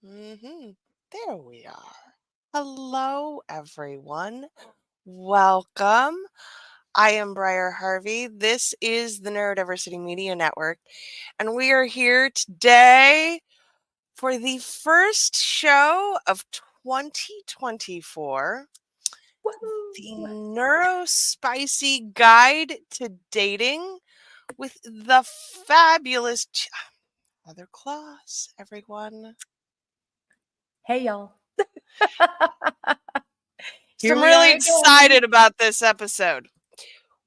There we are. Hello, everyone. Welcome. I am Briar Harvey. This is the Neurodiversity Media Network, and we are here today for the first show of 2024, the Woohoo! Neurospicy Guide to Dating with the fabulous Mother Claus, everyone. Hey, y'all. So Here I'm we really are again. excited about this episode.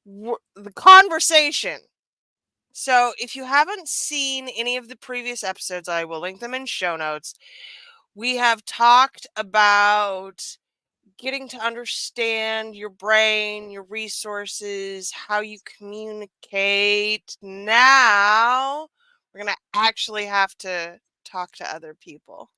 The conversation. So if you haven't seen any of the previous episodes, I will link them in show notes. We have talked about getting to understand your brain, your resources, how you communicate. Now we're going to actually have to talk to other people.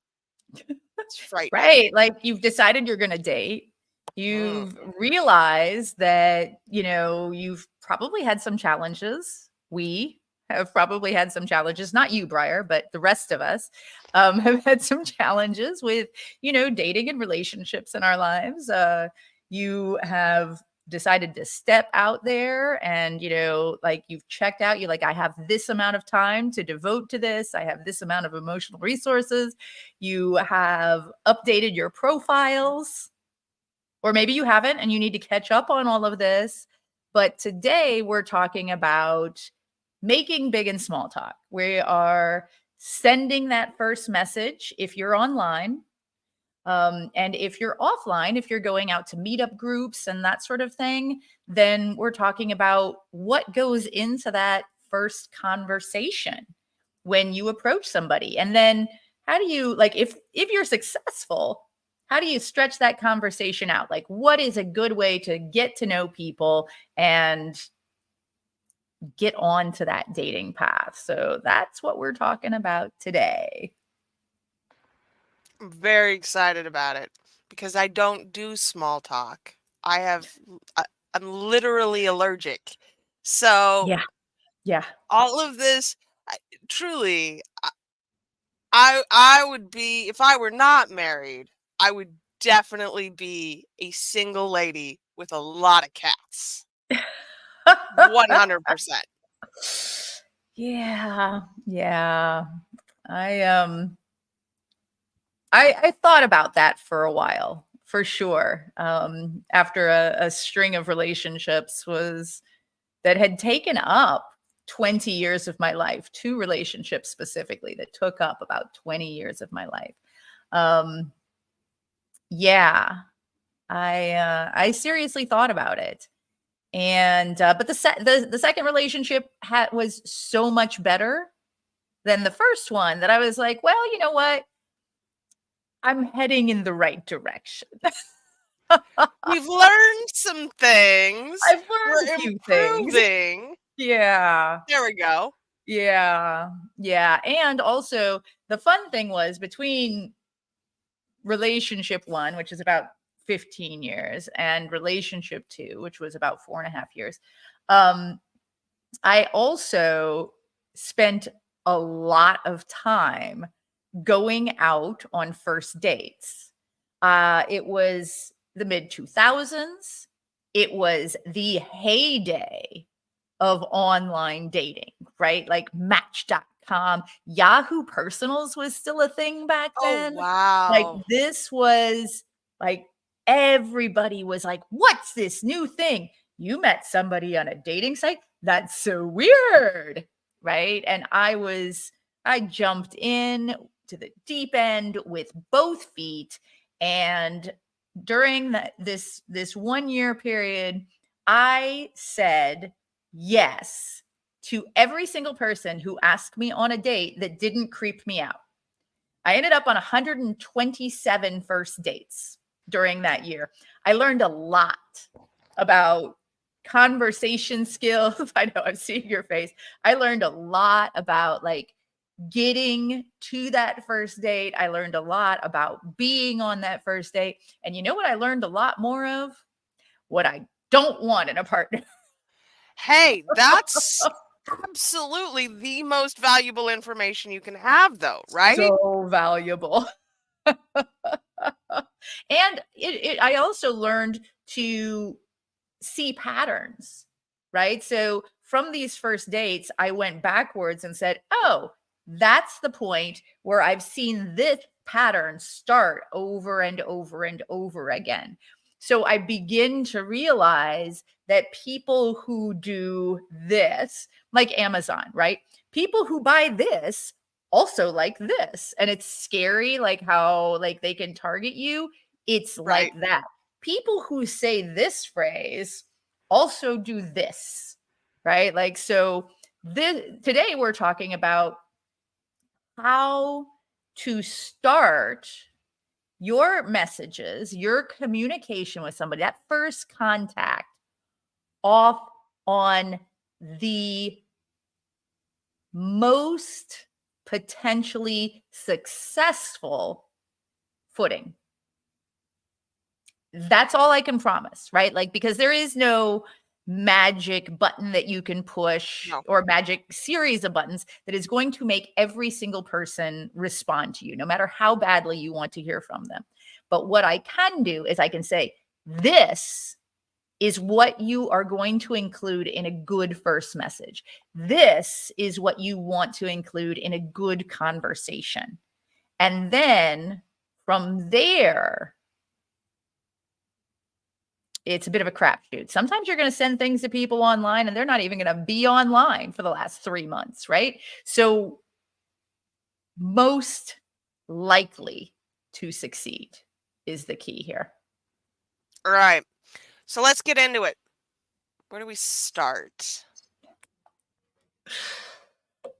It's frightening. Right. Like you've decided you're going to date. You've realized that, you've probably had some challenges. We have probably had some challenges, not you, Briar, but the rest of us have had some challenges with, dating and relationships in our lives. You have decided to step out there and, like you've checked out, you're like, I have this amount of time to devote to this. I have this amount of emotional resources. You have updated your profiles, or maybe you haven't and you need to catch up on all of this. But today we're talking about making big and small talk. We are sending that first message if you're online. And if you're offline, if you're going out to meetup groups and that sort of thing, then we're talking about what goes into that first conversation when you approach somebody. And then how do you, like, if you're successful, how do you stretch that conversation out? Like, what is a good way to get to know people and get on to that dating path? So that's what we're talking about today. I'm very excited about it because I don't do small talk. I'm literally allergic. So Yeah. all of this, truly, I would be, if I were not married, I would definitely be a single lady with a lot of cats. 100%. Yeah. I I thought about that for a while, for sure. After a string of relationships was that had taken up 20 years of my life, two relationships specifically that took up about 20 years of my life. Um, yeah, I seriously thought about it. And but the second relationship was so much better than the first one that I was like, well, you know what? I'm heading in the right direction. We've learned some things. I've learned a We're few things. improving. Yeah. There we go. Yeah. Yeah. And also, the fun thing was between relationship one, which is about 15 years, and relationship two, which was about 4.5 years, I also spent a lot of time going out on first dates. It was the mid 2000s. It was the heyday of online dating, right? Like Match.com, Yahoo Personals was still a thing back Oh, then. Like wow. this was like everybody was like, what's this new thing? You met somebody on a dating site? That's so weird, right? And I jumped in to the deep end with both feet. And during this 1 year period, I said yes to every single person who asked me on a date that didn't creep me out. I ended up on 127 first dates during that year. I learned a lot about conversation skills. I know, I'm seeing your face. I learned a lot about like getting to that first date. I learned a lot about being on that first date. And you know what I learned a lot more of? What I don't want in a partner. Hey, that's absolutely the most valuable information you can have, though, right? So valuable. And I also learned to see patterns, right? So from these first dates, I went backwards and said, oh, that's the point where I've seen this pattern start over and over and over again. So I begin to realize that people who do this, like Amazon, right? People who buy this also like this. And it's scary, like how like they can target you. It's Right. like that. People who say this phrase also do this, right? Like, so today we're talking about how to start your messages, your communication with somebody, that first contact, off on the most potentially successful footing. That's all I can promise, right? Like, because there is no magic button that you can push No. or magic series of buttons that is going to make every single person respond to you, no matter how badly you want to hear from them. But what I can do is I can say, this is what you are going to include in a good first message. This is what you want to include in a good conversation. And then from there, it's a bit of a crapshoot. Sometimes you're going to send things to people online and they're not even going to be online for the last 3 months, right? So most likely to succeed is the key here. All right. So let's get into it. Where do we start?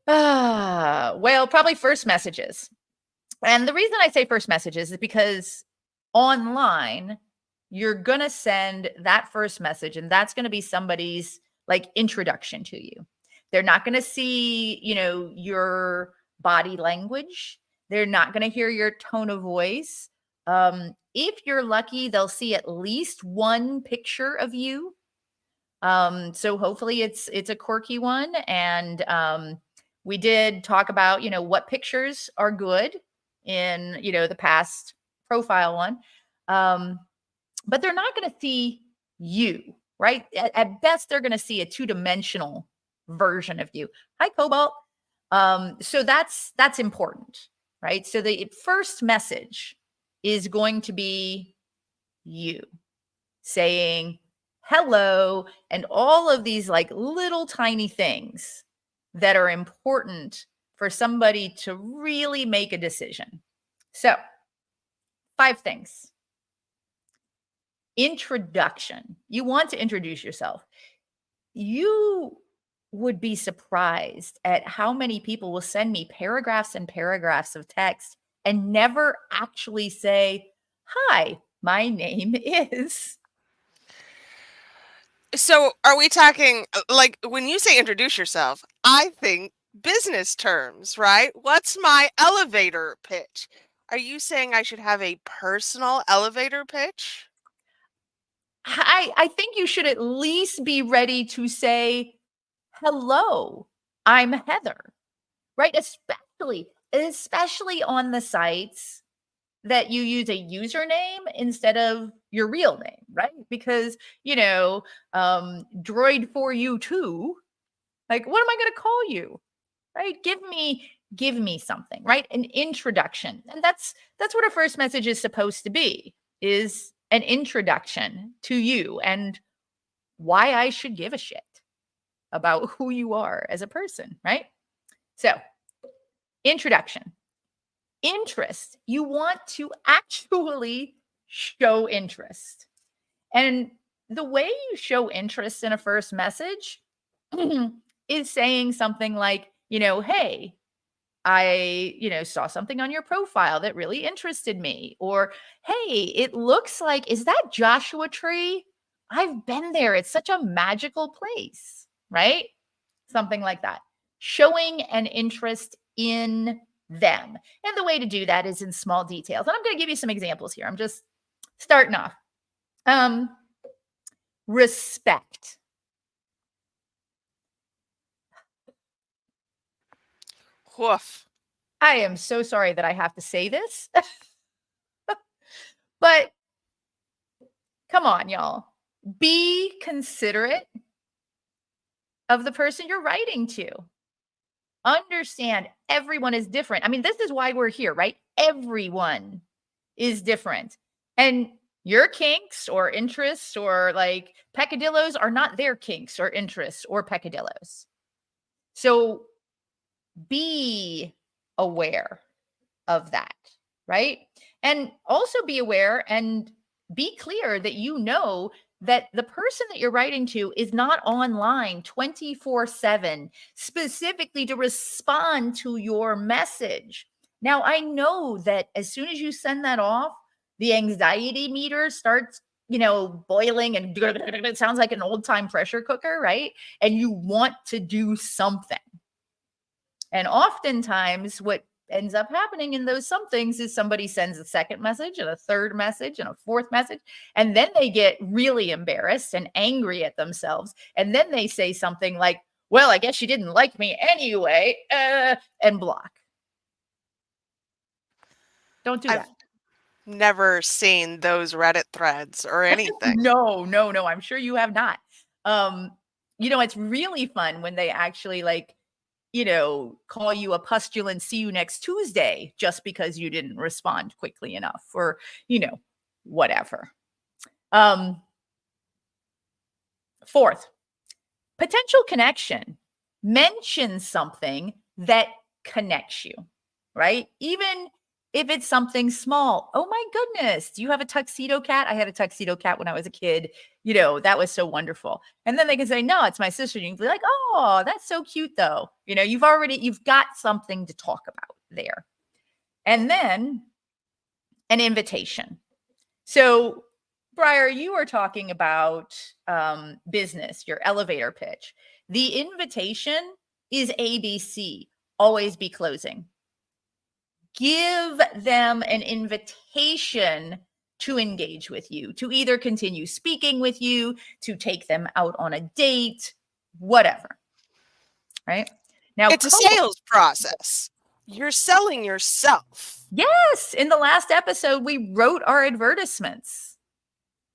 Well, probably first messages. And the reason I say first messages is because online, you're going to send that first message, and that's going to be somebody's like introduction to you. They're not going to see, your body language. They're not going to hear your tone of voice. If you're lucky, they'll see at least one picture of you. So hopefully it's a quirky one. And we did talk about, what pictures are good in, the past profile one. But they're not going to see you, right? At best, they're going to see a two-dimensional version of you. Hi, Cobalt. So that's important, right? So the first message is going to be you saying hello and all of these like little tiny things that are important for somebody to really make a decision. So 5 things. Introduction. You want to introduce yourself. You would be surprised at how many people will send me paragraphs and paragraphs of text and never actually say, hi, my name is. So are we talking like when you say introduce yourself, I think business terms, right? What's my elevator pitch? Are you saying I should have a personal elevator pitch? I think you should at least be ready to say, hello, I'm Heather, right? Especially on the sites that you use a username instead of your real name, right? Because, droid for you too. Like, what am I going to call you? Right? Give me something, right? An introduction. And that's what a first message is supposed to be, is an introduction to you and why I should give a shit about who you are as a person, right? So, introduction. Interest. You want to actually show interest. And the way you show interest in a first message is saying something like, hey, I, saw something on your profile that really interested me. Or, hey, it looks like, is that Joshua Tree? I've been there. It's such a magical place, right? Something like that. Showing an interest in them. And the way to do that is in small details. And I'm going to give you some examples here. I'm just starting off. Respect. Woof. I am so sorry that I have to say this. But come on, y'all. Be considerate of the person you're writing to. Understand everyone is different. I mean, this is why we're here, right? Everyone is different. And your kinks or interests or like peccadillos are not their kinks or interests or peccadillos. So be aware of that, right? And also be aware and be clear that you know that the person that you're writing to is not online 24/7 specifically to respond to your message. Now, I know that as soon as you send that off, the anxiety meter starts, boiling, and it sounds like an old-time pressure cooker, right? And you want to do something. And oftentimes what ends up happening in those somethings is somebody sends a second message and a third message and a fourth message. And then they get really embarrassed and angry at themselves. And then they say something like, well, I guess you didn't like me anyway, and block. Don't do that. Never seen those Reddit threads or anything. No. I'm sure you have not. It's really fun when they actually call you a pustulant, see you next Tuesday, just because you didn't respond quickly enough or, whatever. Fourth, potential connection. Mention something that connects you, right? Even if it's something small. Oh my goodness, do you have a tuxedo cat? I had a tuxedo cat when I was a kid. That was so wonderful. And then they can say, no, it's my sister. You can be like, oh, that's so cute though. You've got something to talk about there. And then an invitation. So Briar, you were talking about business, your elevator pitch. The invitation is ABC, always be closing. Give them an invitation to engage with you, to either continue speaking with you, to take them out on a date, whatever. Right? Now, it's a sales process. You're selling yourself. Yes. In the last episode, we wrote our advertisements,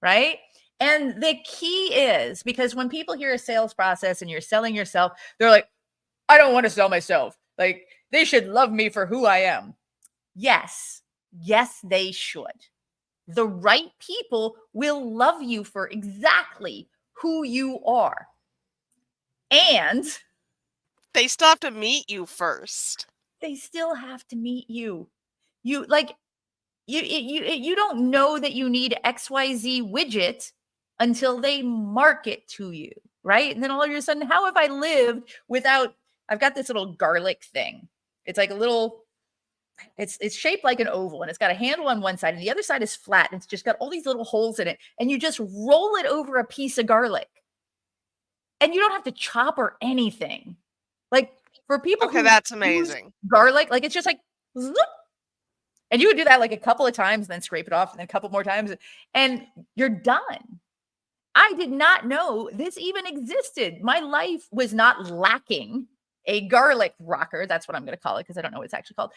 right? And the key is, because when people hear a sales process and you're selling yourself, they're like, I don't want to sell myself. Like, they should love me for who I am. Yes, they should. The right people will love you for exactly who you are. And they still have to meet you first. They still have to meet you. You don't know that you need XYZ widget until they market to you, right? And then all of a sudden, how have I lived without, I've got this little garlic thing. It's like a little, it's shaped like an oval and it's got a handle on one side and the other side is flat and it's just got all these little holes in it. And you just roll it over a piece of garlic. And you don't have to chop or anything. Like for people who that's amazing. Garlic, like it's just like, zoop, and you would do that like a couple of times and then scrape it off and then a couple more times and you're done. I did not know this even existed. My life was not lacking a garlic rocker. That's what I'm going to call it because I don't know what it's actually called.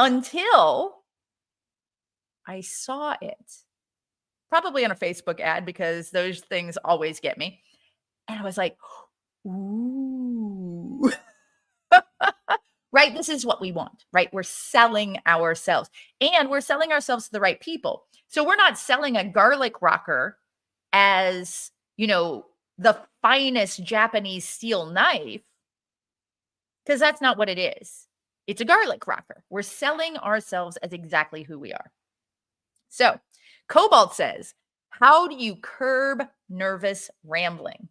Until I saw it, probably on a Facebook ad because those things always get me. And I was like, ooh. Right? This is what we want, right? We're selling ourselves and we're selling ourselves to the right people. So we're not selling a garlic rocker as, the finest Japanese steel knife, because that's not what it is. It's a garlic rocker. We're selling ourselves as exactly who we are. So Cobalt says, how do you curb nervous rambling?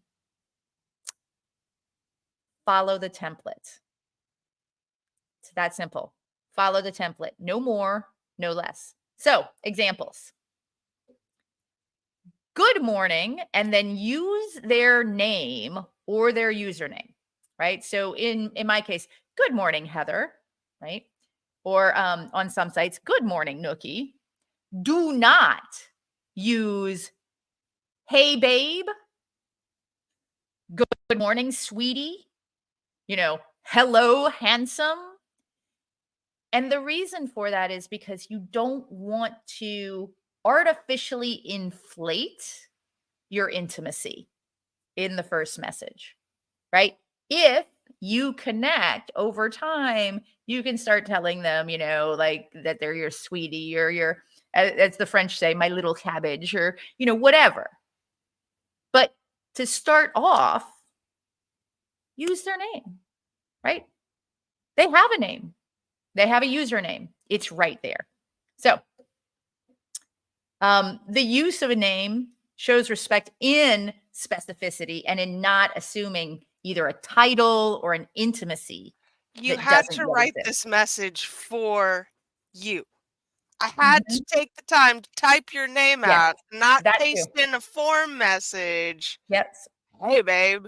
Follow the template. It's that simple. Follow the template. No more, no less. So examples. Good morning, and then use their name or their username, right? So in my case, good morning, Heather, right? Or on some sites, good morning, Nookie. Do not use, hey, babe. Good morning, sweetie. Hello, handsome. And the reason for that is because you don't want to artificially inflate your intimacy in the first message, right? If you connect over time, you can start telling them, like that they're your sweetie or your, as the French say, my little cabbage or, whatever. But to start off, use their name, right? They have a name. They have a username. It's right there. So the use of a name shows respect in specificity and in not assuming either a title or an intimacy You that had doesn't to yet write exist. this message for you. I had to take the time to type your name Yes, out, not that too. paste in a form message. Yes. Hey, babe.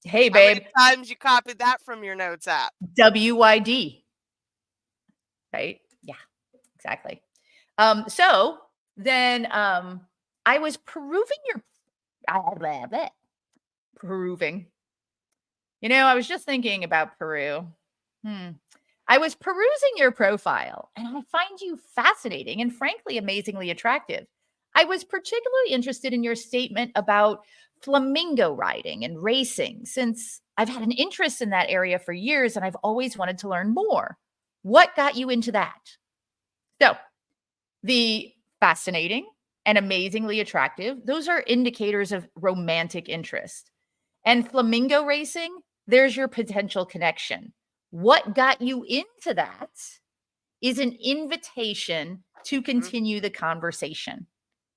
Hey, How many babe. times you copied that from your notes app? WYD. Right? Yeah, exactly. So then I was perusing. I was just thinking about Peru. I was perusing your profile and I find you fascinating and frankly amazingly attractive. I was particularly interested in your statement about flamingo riding and racing since I've had an interest in that area for years and I've always wanted to learn more. What got you into that? So, the fascinating and amazingly attractive, those are indicators of romantic interest. And flamingo racing, there's your potential connection. What got you into that is an invitation to continue the conversation,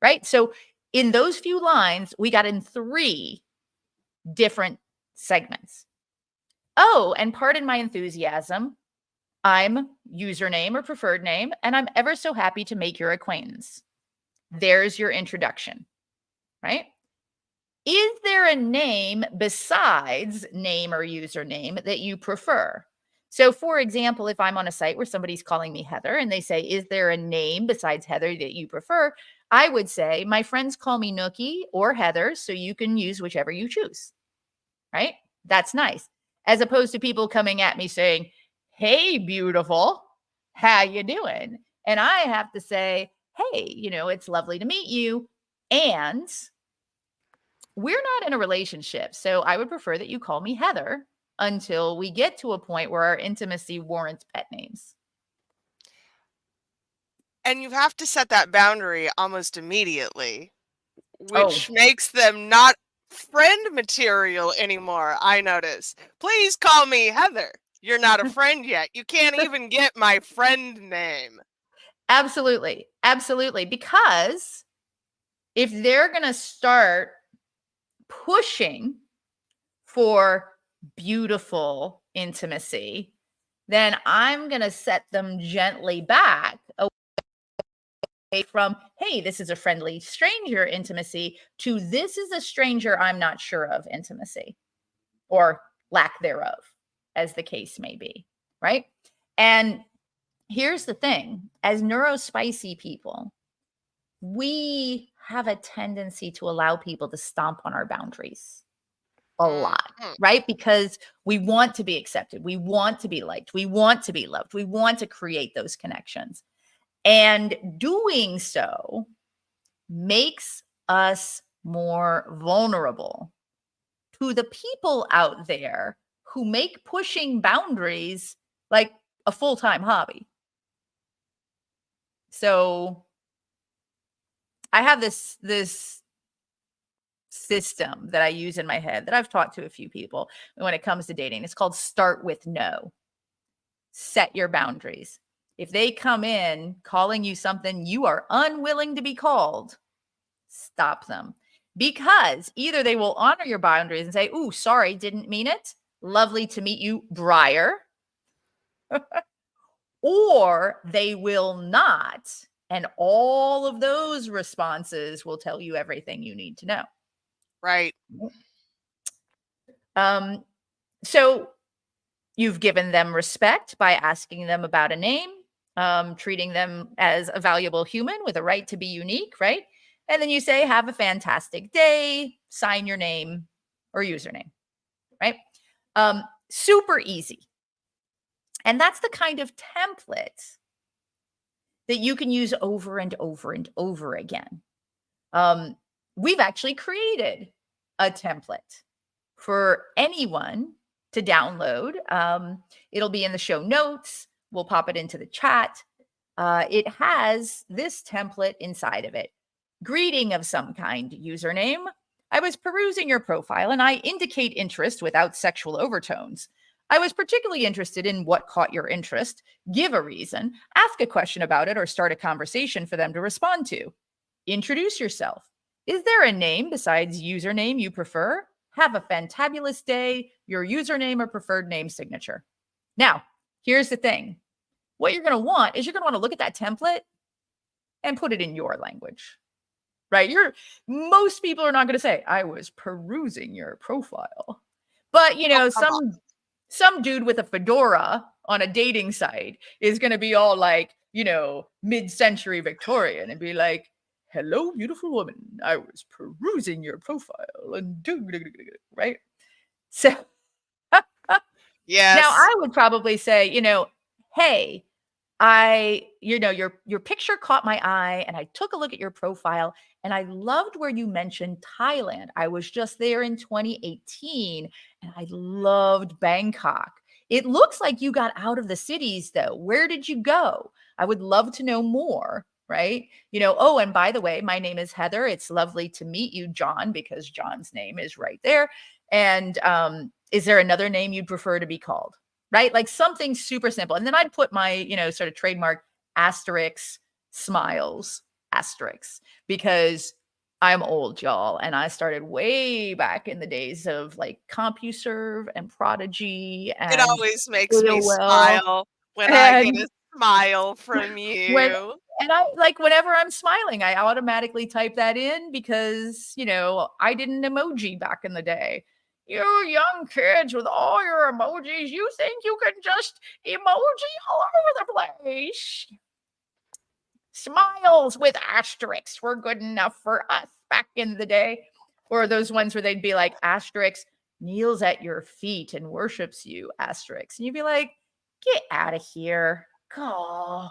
right? So, in those few lines, we got in 3 different segments. Oh, and pardon my enthusiasm. I'm username or preferred name, and I'm ever so happy to make your acquaintance. There's your introduction, right? Is there a name besides name or username that you prefer? So, for example, if I'm on a site where somebody's calling me Heather and they say, is there a name besides Heather that you prefer? I would say, my friends call me Nookie or Heather, so you can use whichever you choose, right? That's nice. As opposed to people coming at me saying, hey, beautiful, how you doing? And I have to say, hey, it's lovely to meet you. And we're not in a relationship. So I would prefer that you call me Heather until we get to a point where our intimacy warrants pet names. And you have to set that boundary almost immediately, Oh, which makes them not friend material anymore, I notice. Please call me Heather. You're not a friend yet. You can't even get my friend name. absolutely. Absolutely. Because if they're going to start pushing for beautiful intimacy, then I'm going to set them gently back away from, hey, this is a friendly stranger intimacy to this is a stranger I'm not sure of intimacy or lack thereof, as the case may be, right? And here's the thing, as neurospicy people, we have a tendency to allow people to stomp on our boundaries a lot, right? Because we want to be accepted. We want to be liked. We want to be loved. We want to create those connections. And doing so makes us more vulnerable to the people out there who make pushing boundaries like a full-time hobby. So I have this system that I use in my head that I've taught to a few people when it comes to dating. It's called start with no. Set your boundaries. If they come in calling you something you are unwilling to be called, stop them. Because either they will honor your boundaries and say, ooh, sorry, didn't mean it. Lovely to meet you, Briar. Or they will not. And all of those responses will tell you everything you need to know. Right. So you've given them respect by asking them about a name, treating them as a valuable human with a right to be unique, right? And then you say, have a fantastic day, sign your name or username, right? Super easy. And that's the kind of template that you can use over and over and over again. We've actually created a template for anyone to download. It'll be in the show notes. We'll pop it into the chat. It has this template inside of it. Greeting of some kind, username. I was perusing your profile and I indicate interest without sexual overtones. I was particularly interested in what caught your interest. Give a reason, ask a question about it, or start a conversation for them to respond to. Introduce yourself. Is there a name besides username you prefer? Have a fantabulous day, your username or preferred name signature. Now, here's the thing. What you're going to want is you're going to want to look at that template and put it in your language, right? Most people are not going to say, I was perusing your profile. But, some dude with a fedora on a dating site is going to be all like, mid-century Victorian and be like, hello, beautiful woman. I was perusing your profile and right? So Yes. Now I would probably say, hey, your picture caught my eye and I took a look at your profile and I loved where you mentioned Thailand. I was just there in 2018 and I loved Bangkok. It looks like you got out of the cities though. Where did you go? I would love to know more, right? Oh, and by the way, my name is Heather. It's lovely to meet you, John, because John's name is right there. And is there another name you'd prefer to be called? Right? Like something super simple. And then I'd put my, sort of trademark asterisk smiles asterisks because I'm old, y'all. And I started way back in the days of like CompuServe and Prodigy. And it always makes me AOL. smile when I get a smile from you. Whenever I'm smiling, I automatically type that in because, I didn't emoji back in the day. You young kids with all your emojis, you think you can just emoji all over the place? Smiles with asterisks were good enough for us back in the day. Or those ones where they'd be like, asterisk kneels at your feet and worships you, asterisk. And you'd be like, get out of here. Go.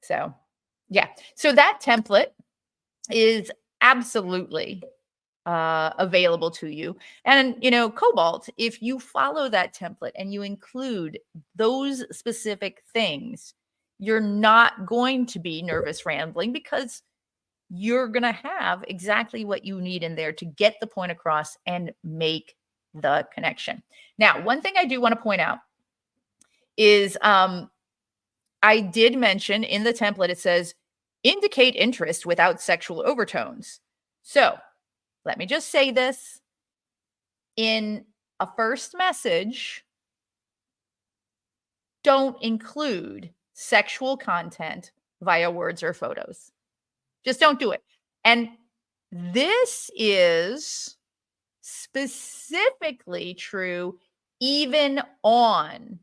So, yeah. So that template is absolutely available to you. And, Cobalt, if you follow that template and you include those specific things, you're not going to be nervous rambling because you're going to have exactly what you need in there to get the point across and make the connection. Now, one thing I do want to point out is I did mention in the template, it says indicate interest without sexual overtones. So let me just say this. In a first message, don't include sexual content via words or photos. Just don't do it. And this is specifically true even on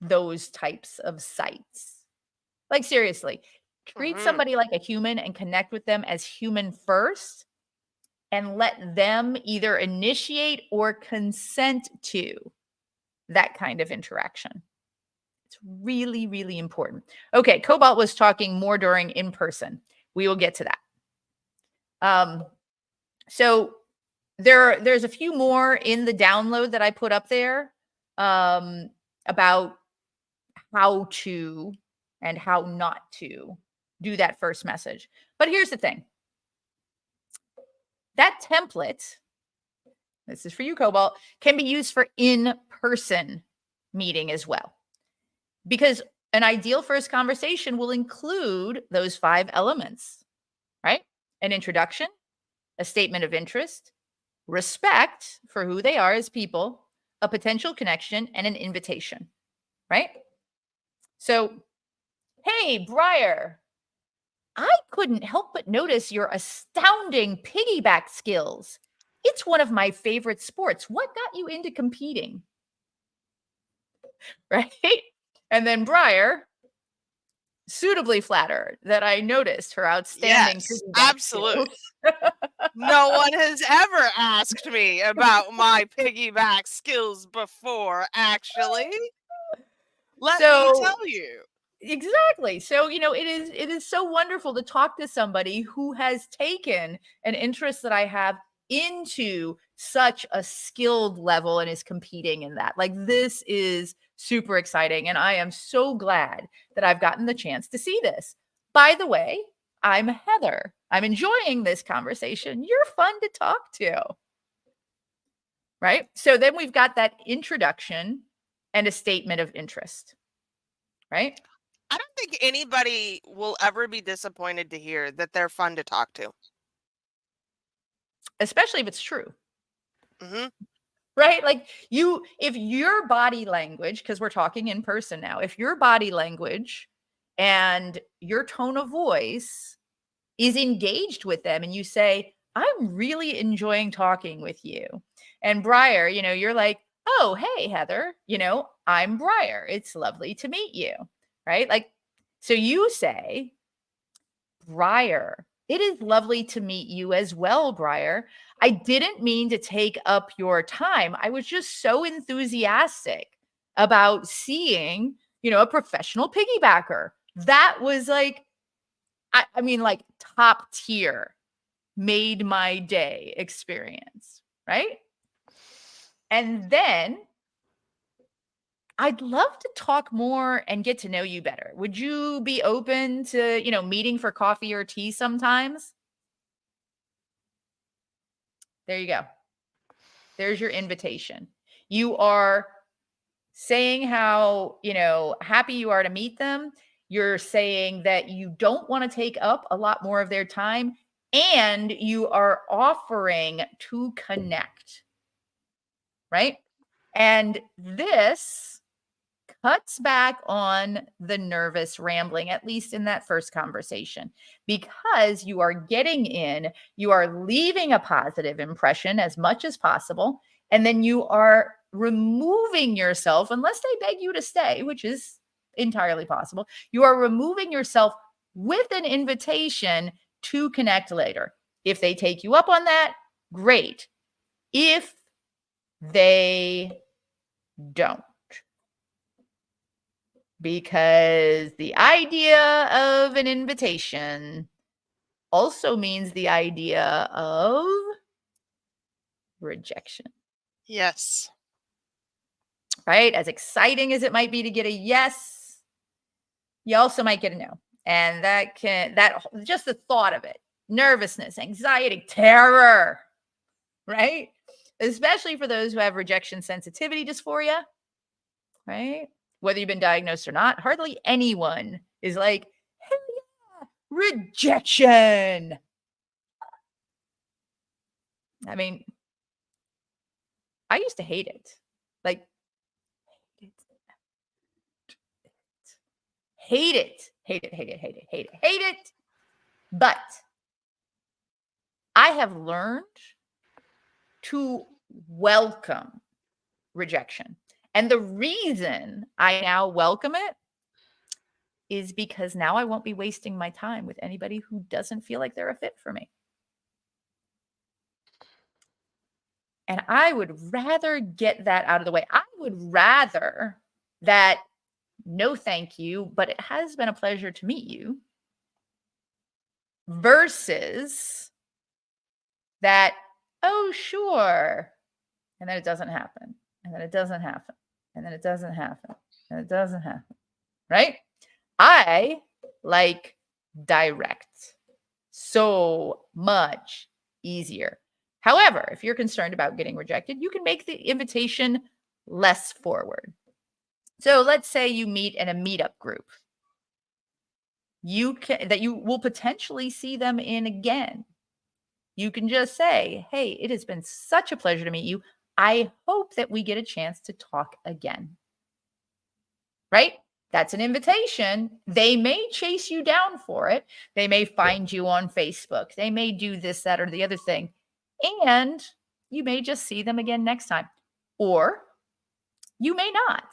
those types of sites. Like seriously, treat somebody like a human and connect with them as human first. And let them either initiate or consent to that kind of interaction. It's really, really important. Okay, Cobalt was talking more during in person. We will get to that. So there's a few more in the download that I put up there about how to and how not to do that first message. But here's the thing. That template, this is for you, Cobalt, can be used for in-person meeting as well. Because an ideal first conversation will include those 5 elements, right? An introduction, a statement of interest, respect for who they are as people, a potential connection, and an invitation, right? So, hey, Briar, I couldn't help but notice your astounding piggyback skills. It's one of my favorite sports. What got you into competing? Right? And then Briar, suitably flattered that I noticed her outstanding piggyback absolutely. skills. No one has ever asked me about my piggyback skills before, actually. Let me So tell you. exactly. So, it is so wonderful to talk to somebody who has taken an interest that I have into such a skilled level and is competing in that. Like, this is super exciting. And I am so glad that I've gotten the chance to see this. By the way, I'm Heather. I'm enjoying this conversation. You're fun to talk to. Right? So then we've got that introduction and a statement of interest. Right? I don't think anybody will ever be disappointed to hear that they're fun to talk to. Especially if it's true. Mm-hmm. Right? Like if your body language, because we're talking in person now, if your body language and your tone of voice is engaged with them and you say, I'm really enjoying talking with you. And Briar, you're like, oh, hey, Heather, I'm Briar. It's lovely to meet you. Right? Like, so you say, Briar, it is lovely to meet you as well, Briar. I didn't mean to take up your time. I was just so enthusiastic about seeing, a professional piggybacker. That was like, I mean, like top tier, made my day experience, right? And then I'd love to talk more and get to know you better. Would you be open to, meeting for coffee or tea sometimes? There you go. There's your invitation. You are saying how, happy you are to meet them. You're saying that you don't want to take up a lot more of their time, and you are offering to connect, right? And this cuts back on the nervous rambling, at least in that first conversation, because you are getting in, you are leaving a positive impression as much as possible, and then you are removing yourself, unless they beg you to stay, which is entirely possible. You are removing yourself with an invitation to connect later. If they take you up on that, great. If they don't, because the idea of an invitation also means the idea of rejection. Yes. Right? As exciting as it might be to get a yes, you also might get a no. And that just the thought of it, nervousness, anxiety, terror, right? Especially for those who have rejection sensitivity dysphoria, right? Whether you've been diagnosed or not, hardly anyone is like, hell yeah, rejection. I mean, I used to hate it. Like, hate it. But I have learned to welcome rejection. And the reason I now welcome it is because now I won't be wasting my time with anybody who doesn't feel like they're a fit for me. And I would rather get that out of the way. I would rather that no thank you, but it has been a pleasure to meet you, versus that, oh, sure. And then it doesn't happen. And then it doesn't happen. And then it doesn't happen. And it doesn't happen. Right? I like direct. So much easier. However, if you're concerned about getting rejected, you can make the invitation less forward. So let's say you meet in a meetup group. You will potentially see them in again. You can just say, hey, it has been such a pleasure to meet you. I hope that we get a chance to talk again. Right? That's an invitation. They may chase you down for it. They may find you on Facebook. They may do this, that, or the other thing. And you may just see them again next time. Or you may not.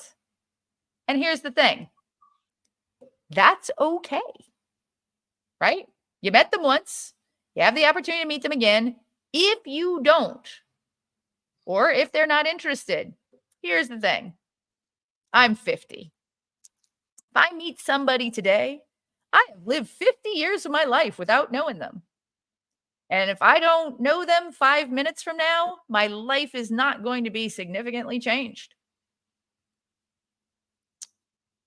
And here's the thing. That's okay. Right? You met them once. You have the opportunity to meet them again. If you don't, or if they're not interested, here's the thing. I'm 50. If I meet somebody today, I have lived 50 years of my life without knowing them. And if I don't know them 5 minutes from now, my life is not going to be significantly changed.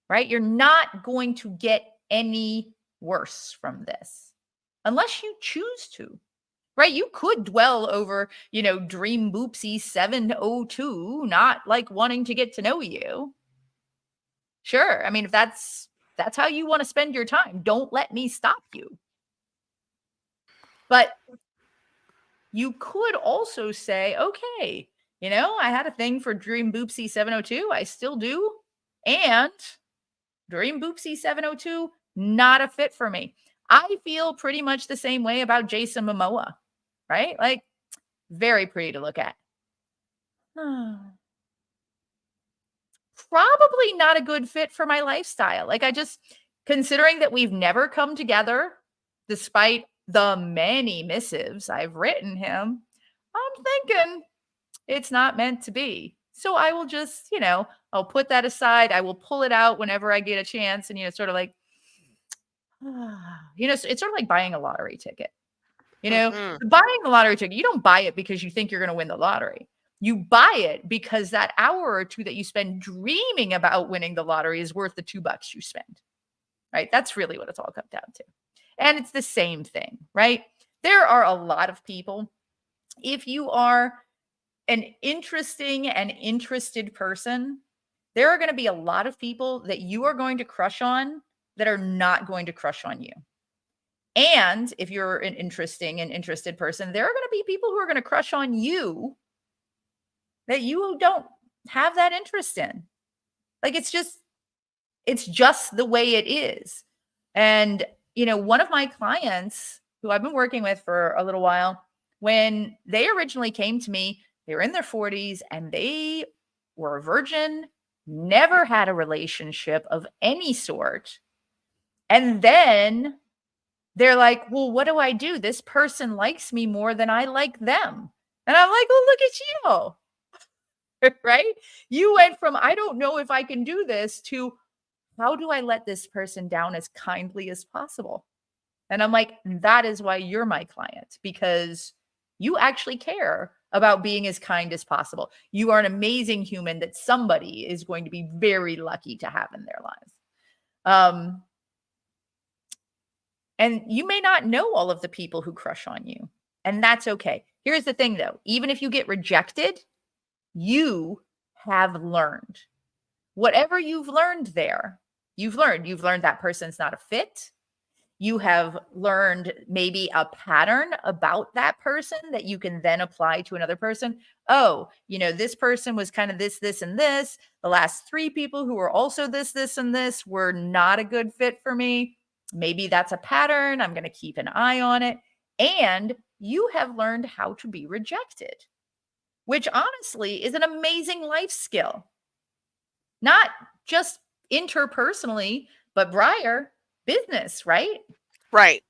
Right? You're not going to get any worse from this unless you choose to. Right? You could dwell over, Dream Boopsie 702, not like wanting to get to know you. Sure. I mean, if that's how you want to spend your time, don't let me stop you. But you could also say, okay, I had a thing for Dream Boopsie 702. I still do. And Dream Boopsie 702, not a fit for me. I feel pretty much the same way about Jason Momoa, right? Like, very pretty to look at. Probably not a good fit for my lifestyle. Like, considering that we've never come together, despite the many missives I've written him, I'm thinking it's not meant to be. So I will just, I'll put that aside. I will pull it out whenever I get a chance and, sort of like, it's sort of like buying a lottery ticket. Buying a lottery ticket, you don't buy it because you think you're going to win the lottery. You buy it because that hour or two that you spend dreaming about winning the lottery is worth the $2 you spend, right? That's really what it's all come down to. And it's the same thing, right? There are a lot of people. If you are an interesting and interested person, there are going to be a lot of people that you are going to crush on that are not going to crush on you. And if you're an interesting and interested person, there are going to be people who are going to crush on you that you don't have that interest in. Like, it's just the way it is. And, one of my clients who I've been working with for a little while, when they originally came to me, they were in their 40s and they were a virgin, never had a relationship of any sort. And then they're like, well, what do I do? This person likes me more than I like them. And I'm like, well, look at you. Right? You went from, I don't know if I can do this, to, how do I let this person down as kindly as possible? And I'm like, that is why you're my client, because you actually care about being as kind as possible. You are an amazing human that somebody is going to be very lucky to have in their lives. And you may not know all of the people who crush on you, and that's okay. Here's the thing, though. Even if you get rejected, you have learned. Whatever you've learned there, you've learned that person's not a fit. You have learned maybe a pattern about that person that you can then apply to another person. Oh, this person was kind of this, this, and this. The last 3 people who were also this, this, and this were not a good fit for me. Maybe that's a pattern. I'm going to keep an eye on it. And you have learned how to be rejected, which honestly is an amazing life skill. Not just interpersonally, but Briar, business, right? Right.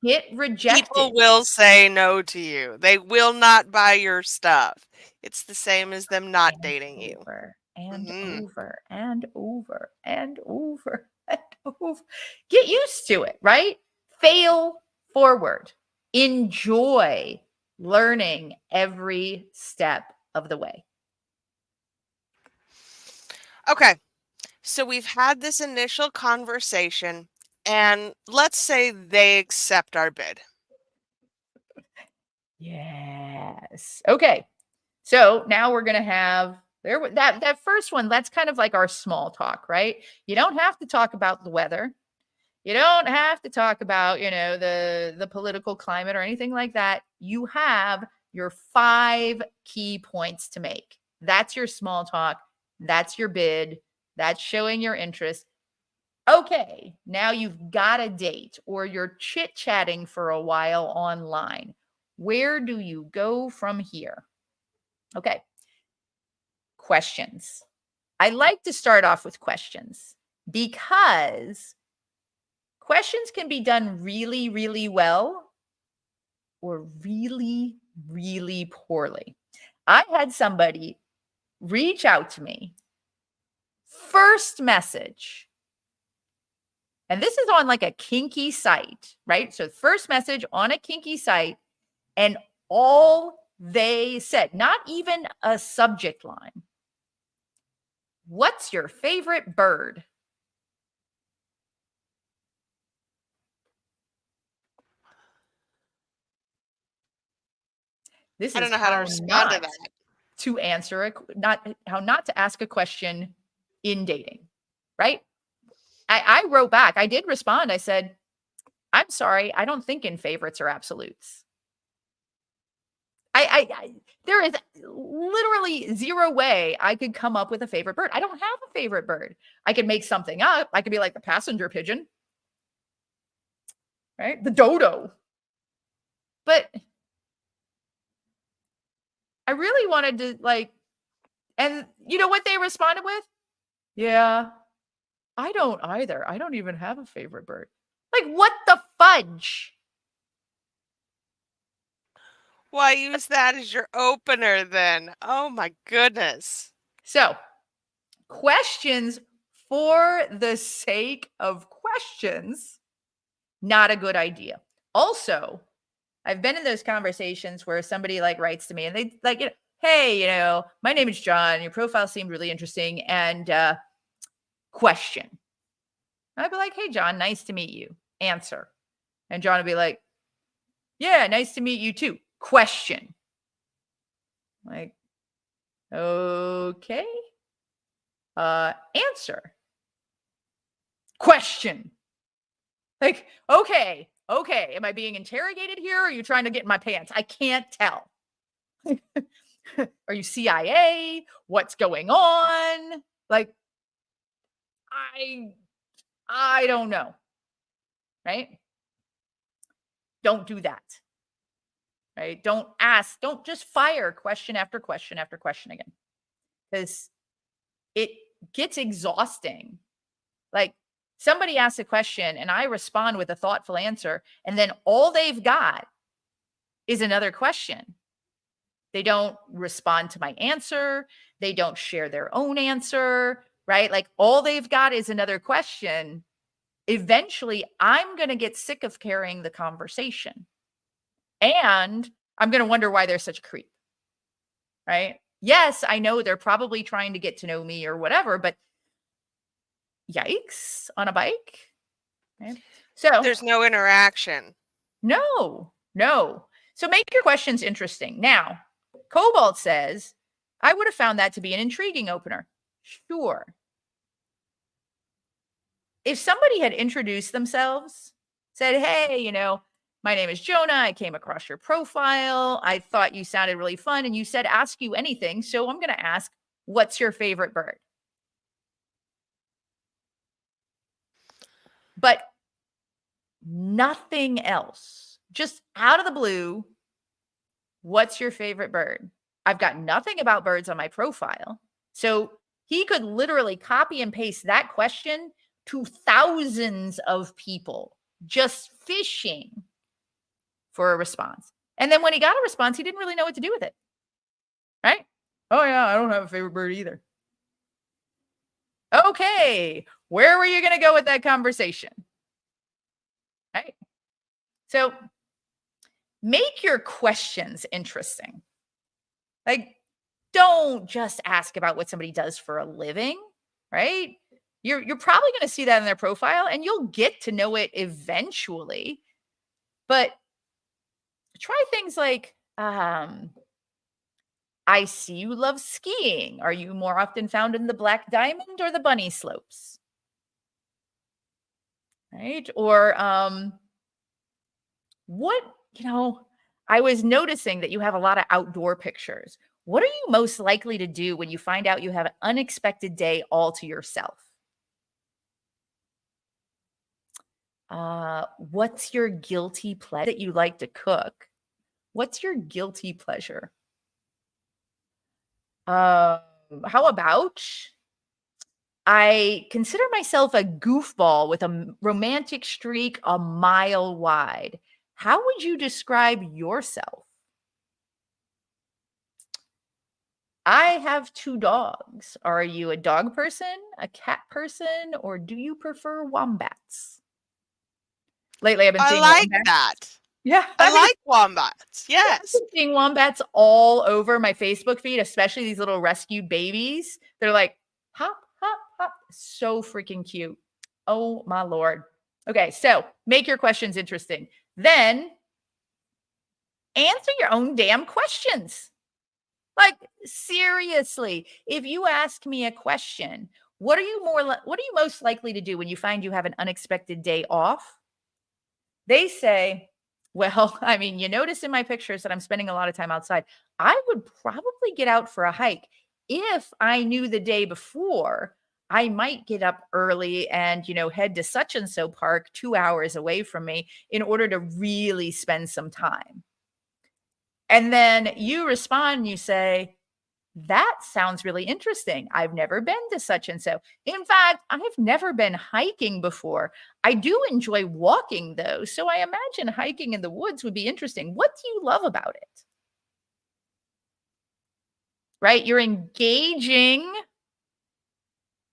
Get rejected. People will say no to you. They will not buy your stuff. It's the same as them not dating you. Over and over and over and over and over. Get used to it, right? Fail forward. Enjoy learning every step of the way. Okay. So we've had this initial conversation, and let's say they accept our bid. Yes. Okay. So now we're going to have that first one. That's kind of like our small talk, right? You don't have to talk about the weather. You don't have to talk about, the political climate or anything like that. You have your 5 key points to make. That's your small talk. That's your bid. That's showing your interest. Okay, now you've got a date or you're chit-chatting for a while online. Where do you go from here? Okay. Questions. I like to start off with questions because questions can be done really, really well or really, really poorly. I had somebody reach out to me. First message, And this is on like a kinky site, right? So first message on a kinky site, and all they said, not even a subject line. What's your favorite bird? This I don't is know how to how respond to not that. to answer how not to ask a question in dating, right? I wrote back. I did respond. I said, I'm sorry, I don't think in favorites or absolutes. There is literally zero way I could come up with a favorite bird. I don't have a favorite bird. I could make something up. I could be like the passenger pigeon, right? The dodo. But I really wanted to like, and you know what they responded with? Yeah, I don't either. I don't even have a favorite bird. Like, what the fudge? Why use that as your opener then? Oh my goodness. So, questions for the sake of questions, not a good idea. Also, I've been in those conversations where somebody like writes to me and they like, hey, my name is John. Your profile seemed really interesting. And question. I'd be like, hey, John, nice to meet you. Answer. And John would be like, yeah, nice to meet you too. Question. Like, okay. Answer. Question. Like, okay. Am I being interrogated here? Or are you trying to get in my pants? I can't tell. Are you CIA? What's going on? Like, I don't know. Right? Don't do that. Right? Don't just fire question after question after question again. Because it gets exhausting. Like, somebody asks a question and I respond with a thoughtful answer, and then all they've got is another question. They don't respond to my answer. They don't share their own answer, right? Like, all they've got is another question. Eventually, I'm going to get sick of carrying the conversation. And I'm going to wonder why they're such a creep, right? Yes, I know they're probably trying to get to know me or whatever, but yikes on a bike. Right? So there's no interaction. No. So make your questions interesting. Now, Cobalt says, I would have found that to be an intriguing opener. Sure. If somebody had introduced themselves, said, hey, my name is Jonah. I came across your profile. I thought you sounded really fun. And you said, ask you anything. So I'm going to ask, what's your favorite bird? But nothing else. Just out of the blue, what's your favorite bird? I've got nothing about birds on my profile. So he could literally copy and paste that question to thousands of people just fishing for a response. And then when he got a response, he didn't really know what to do with it. Right? Oh, yeah, I don't have a favorite bird either. Okay, where were you going to go with that conversation? Right? So make your questions interesting. Like, don't just ask about what somebody does for a living, right? You're probably going to see that in their profile and you'll get to know it eventually. But try things like, I see you love skiing. Are you more often found in the Black Diamond or the Bunny Slopes? Right? Or what, I was noticing that you have a lot of outdoor pictures. What are you most likely to do when you find out you have an unexpected day all to yourself? What's your guilty pleasure that you like to cook? What's your guilty pleasure? How about I consider myself a goofball with a romantic streak a mile wide. How would you describe yourself? I have 2 dogs. Are you a dog person, a cat person, or do you prefer wombats? Lately, I've been I seeing like wombats. that. Yeah, I I've been like wombats. Yes. seeing wombats all over my Facebook feed, especially these little rescued babies. They're like, hop, hop, hop. So freaking cute. Oh my Lord. Okay, so make your questions interesting. Then answer your own damn questions. Like, seriously, if you ask me a question, what are you most likely to do when you find you have an unexpected day off? They say, well, I mean, you notice in my pictures that I'm spending a lot of time outside. I would probably get out for a hike. If I knew the day before, I might get up early and, head to such and so park 2 hours away from me in order to really spend some time. And then you respond and you say, that sounds really interesting. I've never been to such and so. In fact, I've never been hiking before. I do enjoy walking though. So I imagine hiking in the woods would be interesting. What do you love about it? Right? You're engaging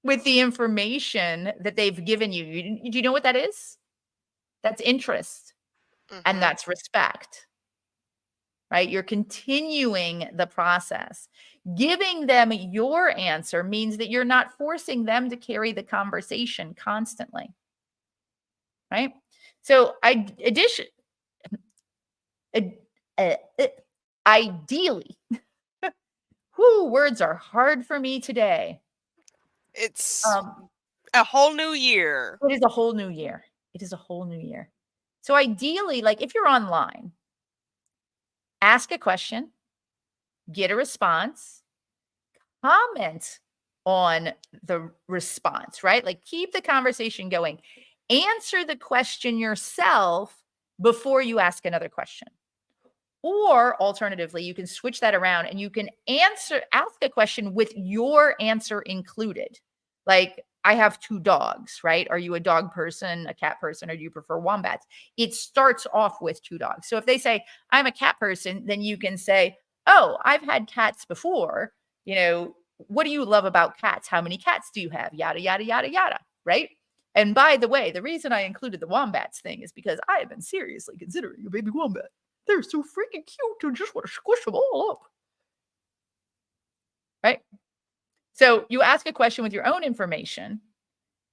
with the information that they've given you. Do you know what that is? That's interest and that's respect. Right? You're continuing the process. Giving them your answer means that you're not forcing them to carry the conversation constantly. Right? So, ideally, words are hard for me today. It's a whole new year. It is a whole new year. It is a whole new year. So ideally, like if you're online, ask a question, get a response, comment on the response, right? Like keep the conversation going. Answer the question yourself before you ask another question. Or alternatively, you can switch that around and you can ask a question with your answer included. Like, I have 2 dogs, right? Are you a dog person, a cat person, or do you prefer wombats? It starts off with 2 dogs. So if they say, I'm a cat person, then you can say, oh, I've had cats before. What do you love about cats? How many cats do you have? Yada, yada, yada, yada, right? And by the way, the reason I included the wombats thing is because I have been seriously considering a baby wombat. They're so freaking cute. I just want to squish them all up. Right? So you ask a question with your own information.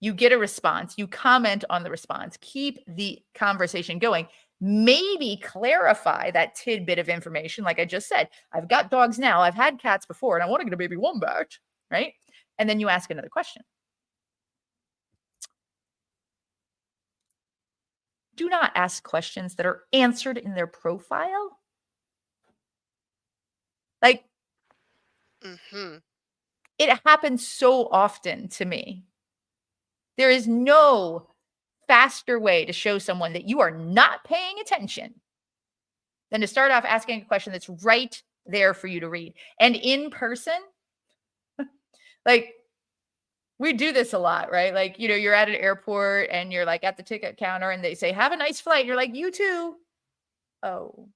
You get a response. You comment on the response. Keep the conversation going. Maybe clarify that tidbit of information. Like I just said, I've got dogs now. I've had cats before, and I want to get a baby wombat. Right? And then you ask another question. Do not ask questions that are answered in their profile. Like, it happens so often to me. There is no faster way to show someone that you are not paying attention than to start off asking a question that's right there for you to read. And in person, like we do this a lot, right? Like, you're at an airport and you're like at the ticket counter and they say, have a nice flight. You're like, you too. Oh,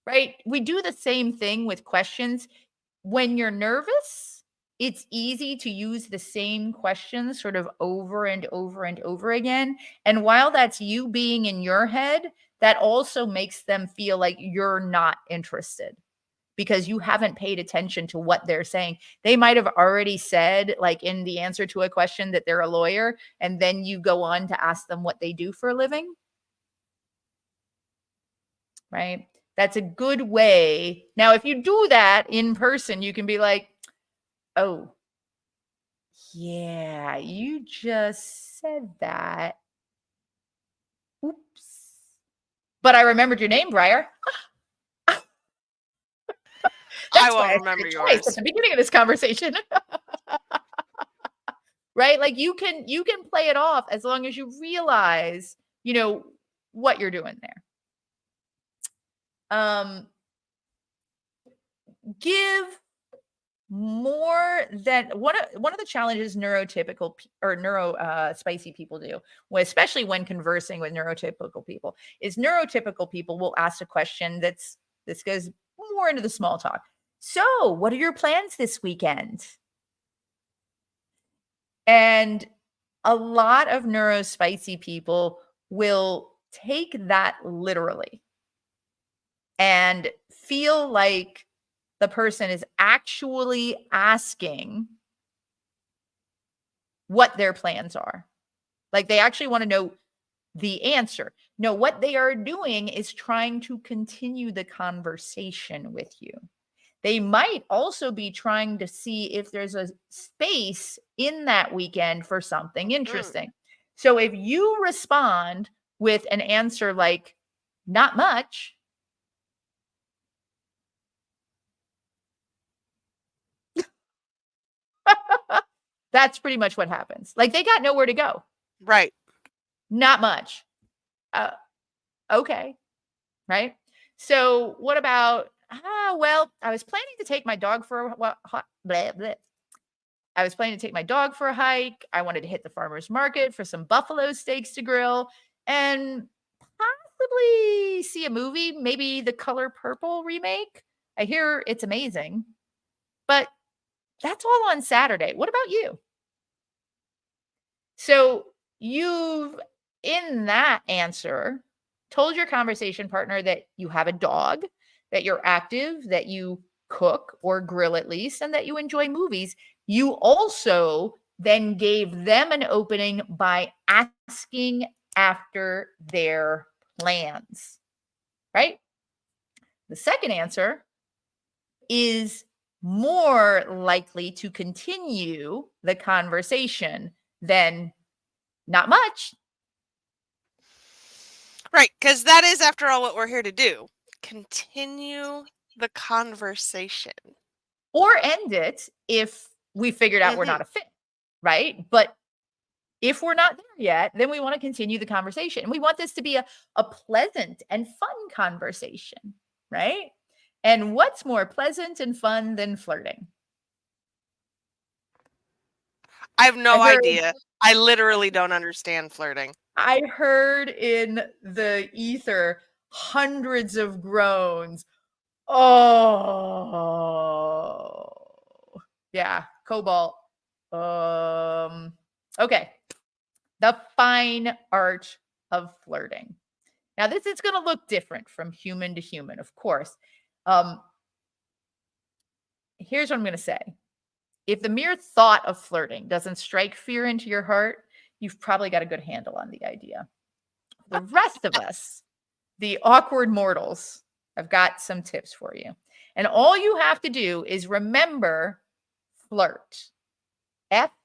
right. We do the same thing with questions. When you're nervous, it's easy to use the same questions sort of over and over and over again. And while that's you being in your head, that also makes them feel like you're not interested because you haven't paid attention to what they're saying. They might have already said, like in the answer to a question, that they're a lawyer, and then you go on to ask them what they do for a living. Right? That's a good way. Now, if you do that in person, you can be like, oh, yeah, you just said that. Oops. But I remembered your name, Briar. I won't remember yours at the beginning of this conversation. Right? Like you can play it off as long as you realize, what you're doing there. Give more than one of the challenges neurotypical or neurospicy people do, especially when conversing with neurotypical people, is neurotypical people will ask a question this goes more into the small talk. So, what are your plans this weekend? And a lot of neurospicy people will take that literally and feel like the person is actually asking what their plans are. Like they actually want to know the answer. No, what they are doing is trying to continue the conversation with you. They might also be trying to see if there's a space in that weekend for something interesting. So if you respond with an answer like, not much, that's pretty much what happens. Like they got nowhere to go. Right. Not much. Okay. Right. So what about, well, I was planning to take my dog for a blah, blah. I was planning to take my dog for a hike. I wanted to hit the farmer's market for some buffalo steaks to grill and possibly see a movie, maybe the Color Purple remake. I hear it's amazing, but that's all on Saturday. What about you? So you've, in that answer, told your conversation partner that you have a dog, that you're active, that you cook or grill at least, and that you enjoy movies. You also then gave them an opening by asking after their plans, right? The second answer is more likely to continue the conversation than not much. Right, because that is, after all, what we're here to do. Continue the conversation. Or end it if we figured out we're not a fit, right? But if we're not there yet, then we want to continue the conversation. We want this to be a pleasant and fun conversation, right? And what's more pleasant and fun than flirting? I have no idea. I literally don't understand flirting. I heard in the ether hundreds of groans. Oh, yeah, Cobalt. Okay. The fine art of flirting. Now, this is going to look different from human to human, of course. Here's what I'm going to say. If the mere thought of flirting doesn't strike fear into your heart, you've probably got a good handle on the idea. The rest of us, the awkward mortals, I've got some tips for you. And all you have to do is remember flirt. F-L-I-R-T.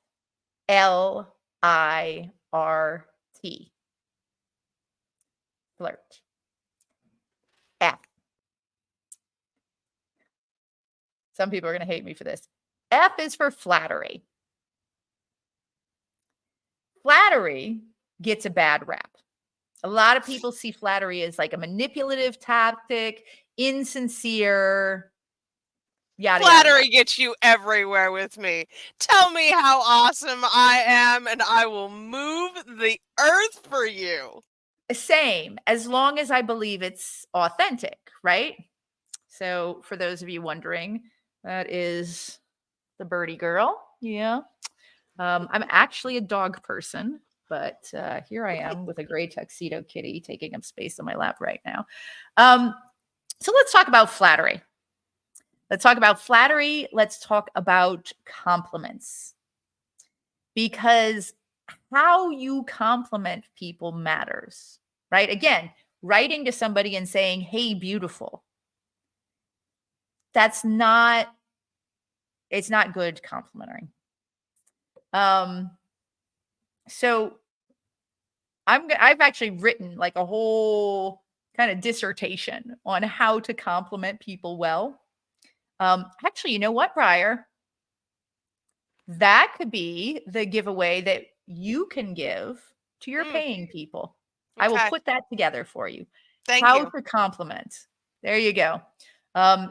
Flirt. F. Some people are going to hate me for this. F is for flattery. Flattery gets a bad rap. A lot of people see flattery as like a manipulative tactic, insincere, yada, Flattery yada. gets you everywhere with me. Tell me how awesome I am, and I will move the earth for you. Same, as long as I believe it's authentic, right? So for those of you wondering, that is the birdie girl. Yeah. I'm actually a dog person, but here I am with a gray tuxedo kitty taking up space on my lap right now. So let's talk about flattery. Let's talk about flattery. Let's talk about compliments. Because how you compliment people matters, right? Again, writing to somebody and saying, hey, beautiful. It's not good complimenting. So I've actually written like a whole kind of dissertation on how to compliment people well. Actually, you know what, Briar? That could be the giveaway that you can give to your paying people. Okay. I will put that together for you. Thank you. How to compliment. There you go.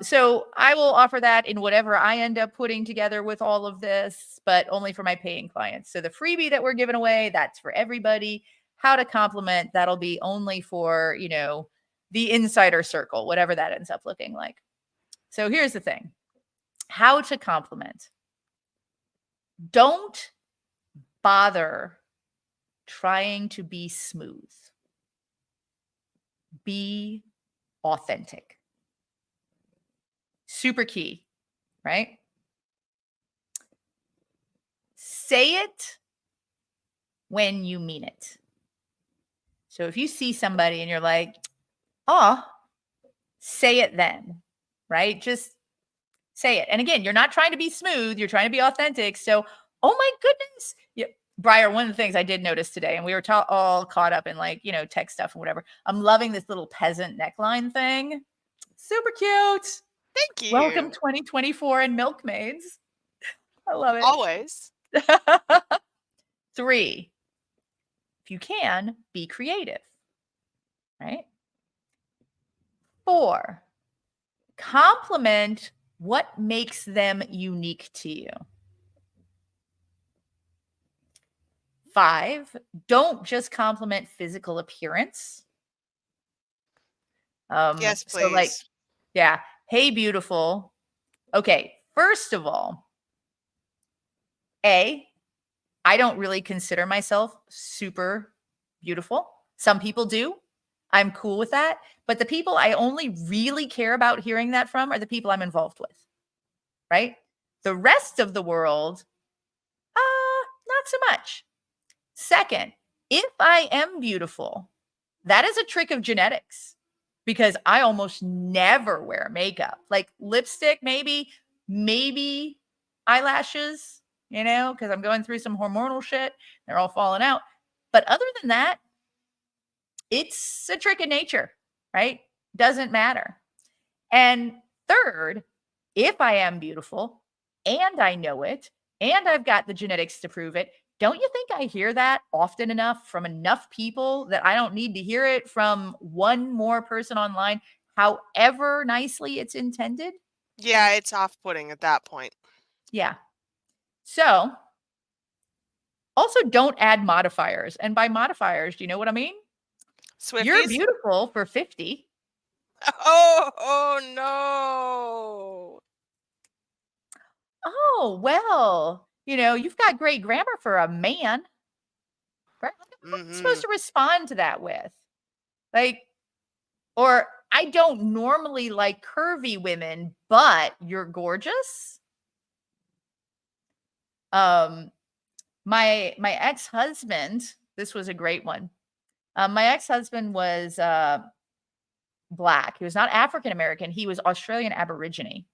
So I will offer that in whatever I end up putting together with all of this, but only for my paying clients. So the freebie that we're giving away, that's for everybody. How to compliment, that'll be only for, the insider circle, whatever that ends up looking like. So here's the thing. How to compliment. Don't bother trying to be smooth. be authentic. Super key, right? Say it when you mean it. So if you see somebody and you're like, oh, say it then, right? Just say it. And again, you're not trying to be smooth, you're trying to be authentic. So, oh my goodness. Yeah. Briar, one of the things I did notice today, and we were all caught up in like, tech stuff and whatever. I'm loving this little peasant neckline thing. Super cute. Thank you. Welcome 2024 and milkmaids. I love it. Always. 3, if you can, be creative, right? 4, compliment what makes them unique to you. 5, don't just compliment physical appearance. Yes, please. So like, yeah, hey, beautiful. Okay, first of all, I don't really consider myself super beautiful. Some people do. I'm cool with that. But the people I only really care about hearing that from are the people I'm involved with, right? The rest of the world, not so much. Second, if I am beautiful, that is a trick of genetics because I almost never wear makeup. Like lipstick, maybe eyelashes, because I'm going through some hormonal shit. They're all falling out. But other than that, it's a trick of nature, right? Doesn't matter. And third, if I am beautiful and I know it and I've got the genetics to prove it, don't you think I hear that often enough from enough people that I don't need to hear it from one more person online, however nicely it's intended? Yeah, it's off-putting at that point. Yeah. So also don't add modifiers. And by modifiers, do you know what I mean? Swifties? You're beautiful for 50. Oh no. Oh, well, you've got great grammar for a man. Right? What am I supposed to respond to that with? Like, or I don't normally like curvy women, but you're gorgeous. My ex-husband, this was a great one. My ex-husband was Black. He was not African American. He was Australian Aborigine.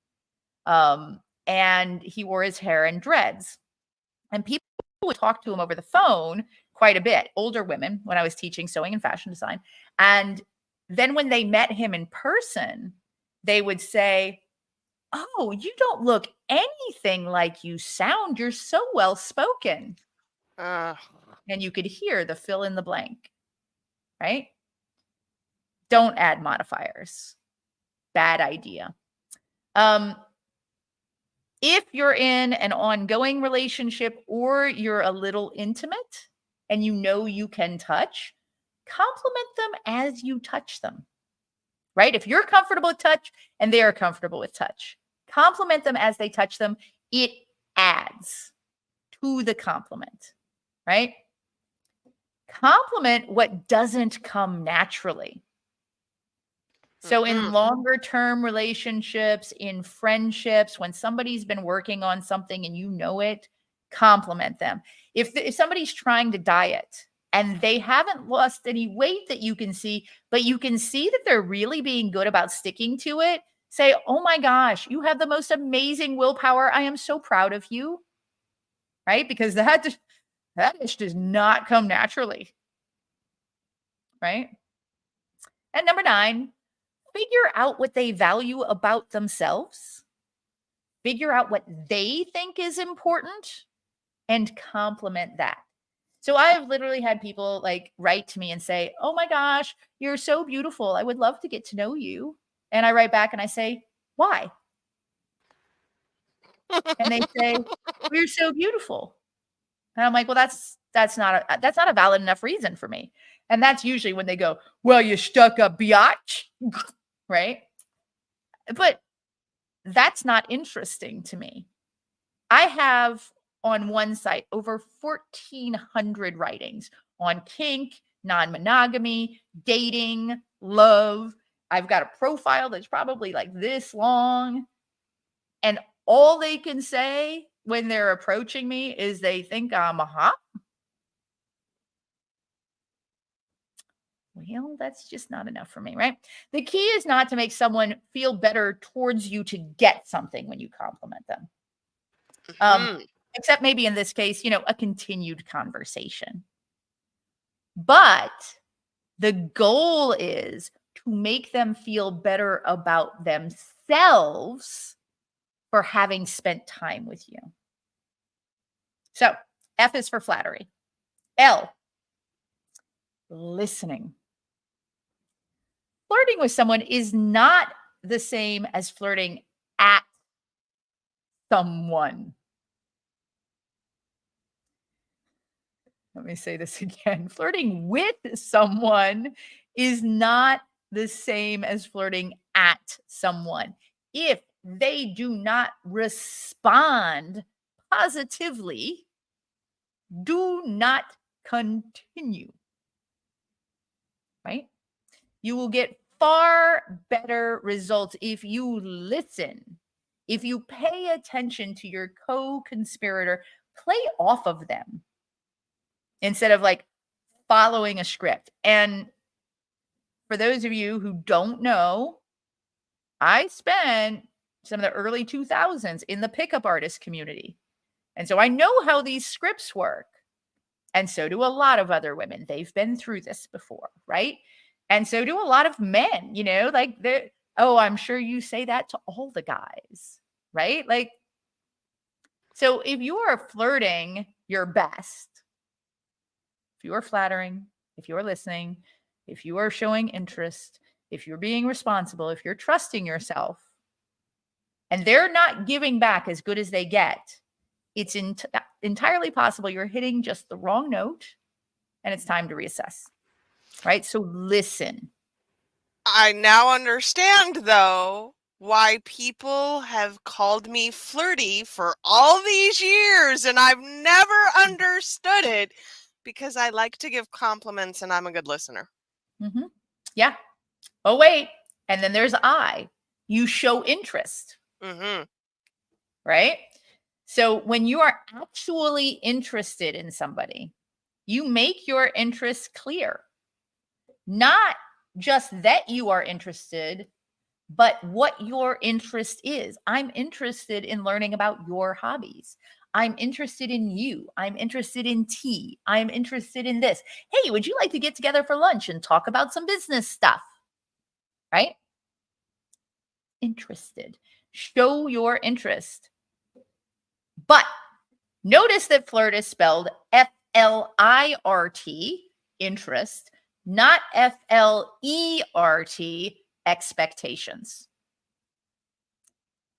And he wore his hair in dreads. And people would talk to him over the phone quite a bit, older women, when I was teaching sewing and fashion design. And then when they met him in person, they would say, oh, you don't look anything like you sound. You're so well spoken. And you could hear the fill in the blank, right? Don't add modifiers. Bad idea. If you're in an ongoing relationship or you're a little intimate and you can touch, compliment them as you touch them, right? If you're comfortable with touch and they are comfortable with touch, compliment them as they touch them. It adds to the compliment, right? Compliment what doesn't come naturally. So in longer term relationships, in friendships, when somebody's been working on something and you know it, compliment them. If somebody's trying to diet and they haven't lost any weight that you can see, but you can see that they're really being good about sticking to it, say, oh my gosh, you have the most amazing willpower. I am so proud of you, right? Because that just does not come naturally, right? And number 9, figure out what they value about themselves. Figure out what they think is important and compliment that. So I've literally had people like write to me and say, oh my gosh, you're so beautiful. I would love to get to know you. And I write back and I say, why? And they say, we're so beautiful. And I'm like, well, that's not a valid enough reason for me. And that's usually when they go, well, you stuck a biatch, right? But that's not interesting to me. I have on one site over 1,400 writings on kink, non-monogamy, dating, love. I've got a profile that's probably like this long. And all they can say when they're approaching me is they think I'm hot. Well, that's just not enough for me, right? The key is not to make someone feel better towards you to get something when you compliment them. Except maybe in this case, a continued conversation. But the goal is to make them feel better about themselves for having spent time with you. So F is for flattery. L, listening. Flirting with someone is not the same as flirting at someone. Let me say this again. Flirting with someone is not the same as flirting at someone. If they do not respond positively, do not continue. Right? You will get far better results if you listen, if you pay attention to your co-conspirator, play off of them instead of like following a script. And for those of you who don't know, I spent some of the early 2000s in the pickup artist community. And so I know how these scripts work. And so do a lot of other women. They've been through this before, right? And so do a lot of men, like I'm sure you say that to all the guys, right? Like, so if you are flirting your best, if you are flattering, if you are listening, if you are showing interest, if you're being responsible, if you're trusting yourself, and they're not giving back as good as they get, it's entirely possible you're hitting just the wrong note and it's time to reassess, right? So listen. I now understand, though, why people have called me flirty for all these years, and I've never understood it because I like to give compliments and I'm a good listener. Mm-hmm. Yeah. Oh, wait. And then there's I. You show interest. Mm-hmm. Right? So when you are actually interested in somebody, you make your interest clear. Not just that you are interested, but what your interest is. I'm interested in learning about your hobbies. I'm interested in you. I'm interested in tea. I'm interested in this. Hey, would you like to get together for lunch and talk about some business stuff? Right? Interested. Show your interest. But notice that flirt is spelled F-L-I-R-T, interest, not F-L-E-R-T, expectations.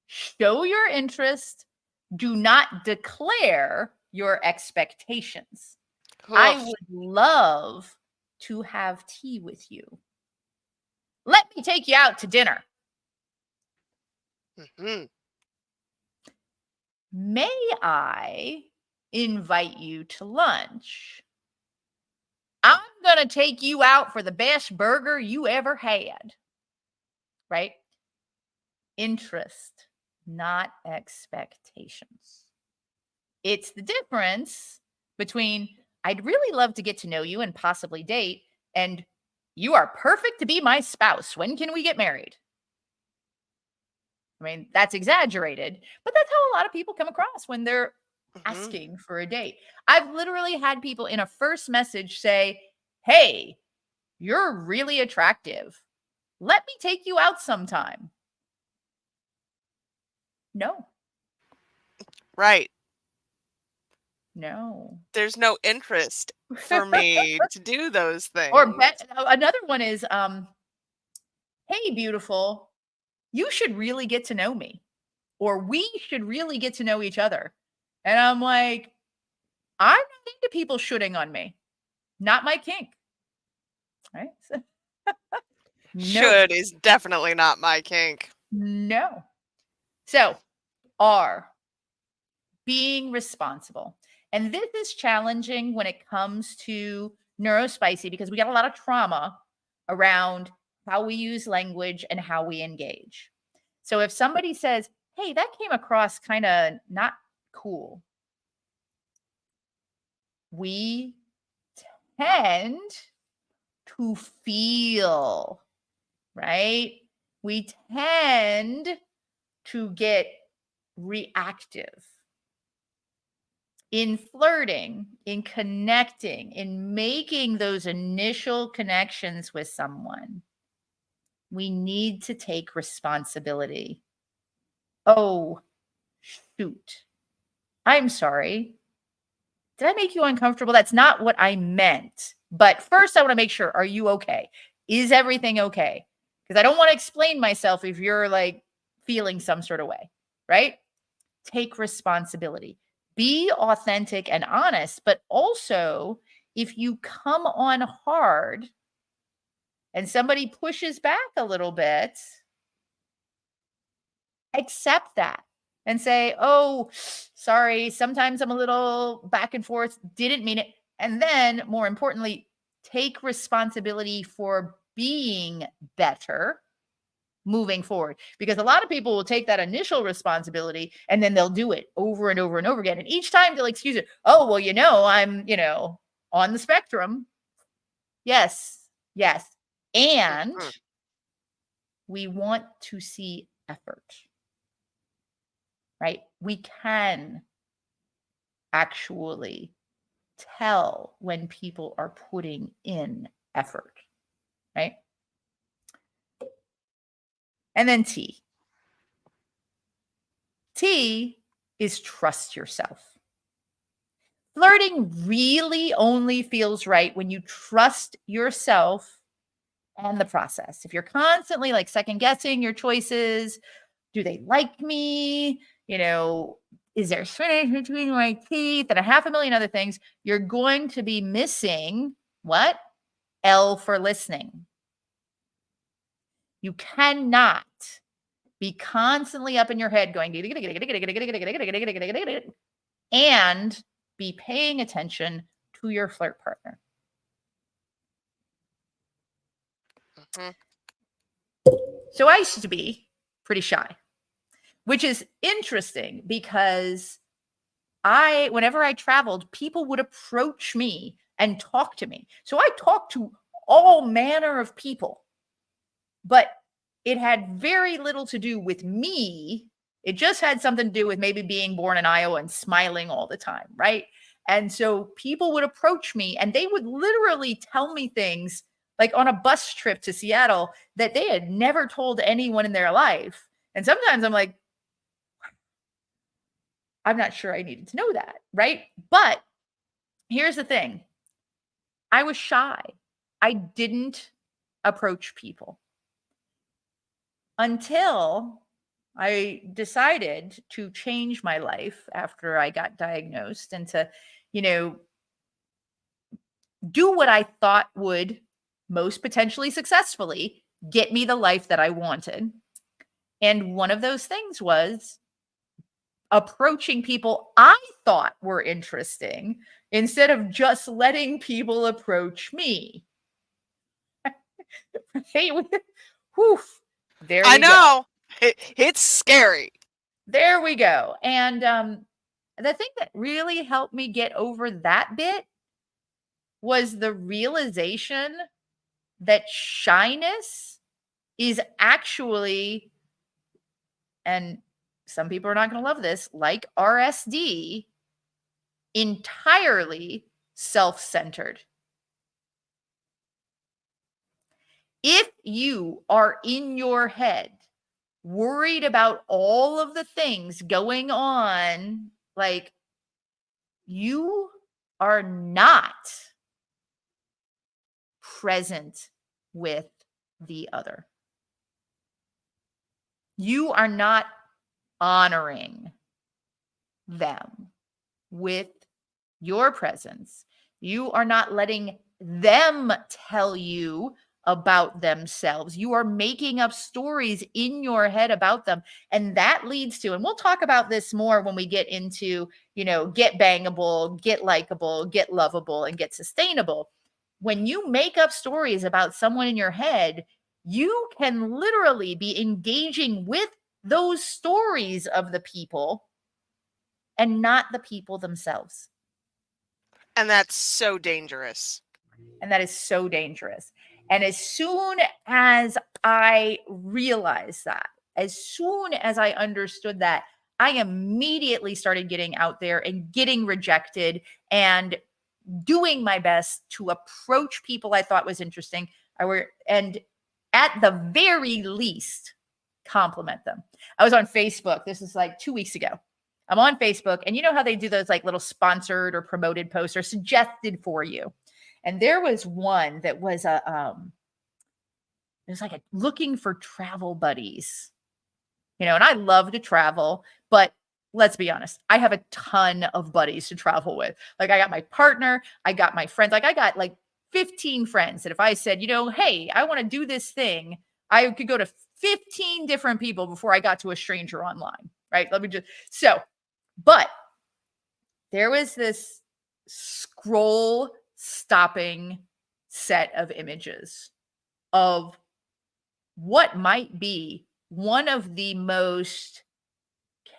Show your interest. Do not declare your expectations. Oof. I would love to have tea with you. Let me take you out to dinner. Mm-hmm. May I invite you to lunch? I'm going to take you out for the best burger you ever had. Right? Interest, not expectations. It's the difference between I'd really love to get to know you and possibly date, and you are perfect to be my spouse. When can we get married? I mean, that's exaggerated, but that's how a lot of people come across when they're asking for a date. I've literally had people in a first message say, hey, you're really attractive. Let me take you out sometime. No. Right. No. There's no interest for me to do those things. Or another one is, hey, beautiful, you should really get to know me. Or we should really get to know each other. And I'm like, I'm not into people shooting on me. Not my kink. Right? Should is definitely not my kink. No. So, R, being responsible. And this is challenging when it comes to Neurospicy because we got a lot of trauma around how we use language, and how we engage. So if somebody says, hey, that came across kind of not cool, we tend to feel, right? We tend to get reactive in flirting, in connecting, in making those initial connections with someone. We need to take responsibility. Oh, shoot. I'm sorry. Did I make you uncomfortable? That's not what I meant. But first, I want to make sure, are you okay? Is everything okay? Because I don't want to explain myself if you're like feeling some sort of way, right? Take responsibility. Be authentic and honest, but also if you come on hard and somebody pushes back a little bit, accept that and say, oh, sorry, sometimes I'm a little back and forth, didn't mean it. And then more importantly, take responsibility for being better moving forward, because a lot of people will take that initial responsibility and then they'll do it over and over and over again. And each time they'll excuse it. Oh, well, I'm, on the spectrum. Yes. Yes. And we want to see effort, right? We can actually tell when people are putting in effort, right? And then T. T is trust yourself. Flirting really only feels right when you trust yourself and the process. If you're constantly like second guessing your choices, do they like me? Is there spinach between my teeth and a half a million other things? You're going to be missing what? L for listening. You cannot be constantly up in your head going and be paying attention to your flirt partner. So I used to be pretty shy, which is interesting because whenever I traveled, people would approach me and talk to me. So I talked to all manner of people, but it had very little to do with me. It just had something to do with maybe being born in Iowa and smiling all the time, right? And so people would approach me and they would literally tell me things like on a bus trip to Seattle that they had never told anyone in their life. And sometimes I'm like, I'm not sure I needed to know that, right? But here's the thing. I was shy. I didn't approach people until I decided to change my life after I got diagnosed and to, do what I thought would most potentially successfully get me the life that I wanted. And one of those things was approaching people I thought were interesting instead of just letting people approach me. Hey, whew, there we go. It's scary. There we go. And the thing that really helped me get over that bit was the realization that shyness is actually, and some people are not going to love this, like RSD, entirely self-centered. If you are in your head worried about all of the things going on, like you are not present with the other. You are not honoring them with your presence. You are not letting them tell you about themselves. You are making up stories in your head about them. And that leads to, and we'll talk about this more when we get into, get bangable, get likable, get lovable, and get sustainable. When you make up stories about someone in your head, you can literally be engaging with those stories of the people and not the people themselves. And that's so dangerous. And that is so dangerous. And as soon as I realized that, as soon as I understood that, I immediately started getting out there and getting rejected and doing my best to approach people I thought was interesting. And at the very least, compliment them. I was on Facebook. This is like 2 weeks ago. I'm on Facebook, and you know how they do those like little sponsored or promoted posts or suggested for you. And there was one that was it was like looking for travel buddies, and I love to travel, but let's be honest, I have a ton of buddies to travel with. Like I got my partner, I got my friends, like I got like 15 friends that if I said, hey, I want to do this thing, I could go to 15 different people before I got to a stranger online, right? But there was this scroll stopping set of images of what might be one of the most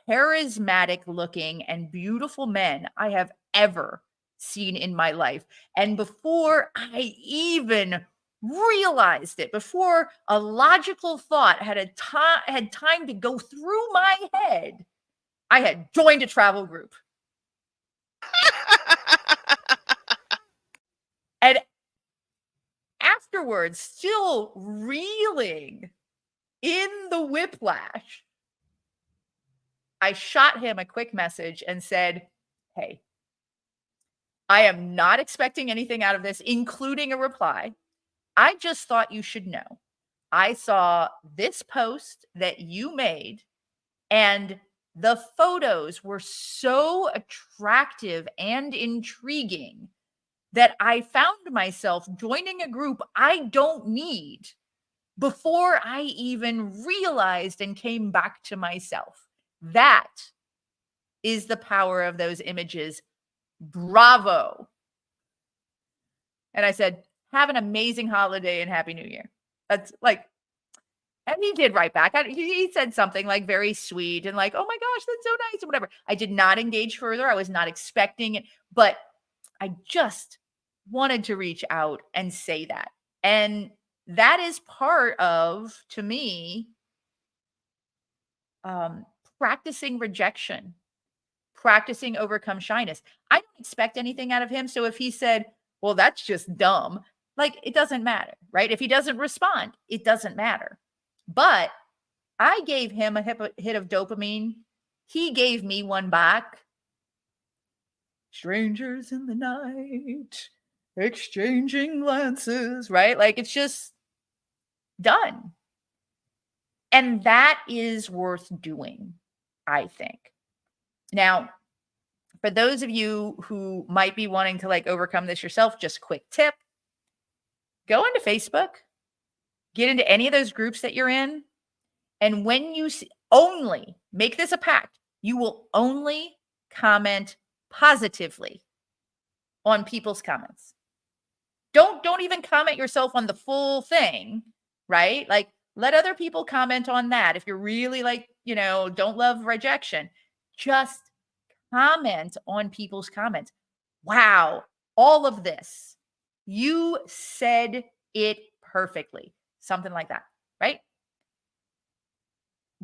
charismatic looking and beautiful men I have ever seen in my life. And before I even realized it, before a logical thought had time to go through my head, I had joined a travel group. And afterwards, still reeling in the whiplash, I shot him a quick message and said, hey, I am not expecting anything out of this, including a reply. I just thought you should know. I saw this post that you made, and the photos were so attractive and intriguing that I found myself joining a group I don't need before I even realized and came back to myself. That is the power of those images. Bravo. And I said, have an amazing holiday and Happy New Year. That's like, and he did write back. He said something like very sweet and like, oh my gosh, that's so nice or whatever. I did not engage further. I was not expecting it, but I just wanted to reach out and say that. And that is part of, to me, practicing rejection, practicing overcome shyness. I don't expect anything out of him. So if he said, well, that's just dumb, like it doesn't matter, right? If he doesn't respond, it doesn't matter. But I gave him a hit of dopamine. He gave me one back. Strangers in the night, exchanging glances, right? Like it's just done. And that is worth doing, I think. Now, for those of you who might be wanting to like overcome this yourself, just quick tip. Go into Facebook, get into any of those groups that you're in. And when you only make this a pact, you will only comment positively on people's comments. Don't even comment yourself on the full thing, right? Like let other people comment on that. If you're really like, don't love rejection, just comment on people's comments. Wow, all of this. You said it perfectly. Something like that, right?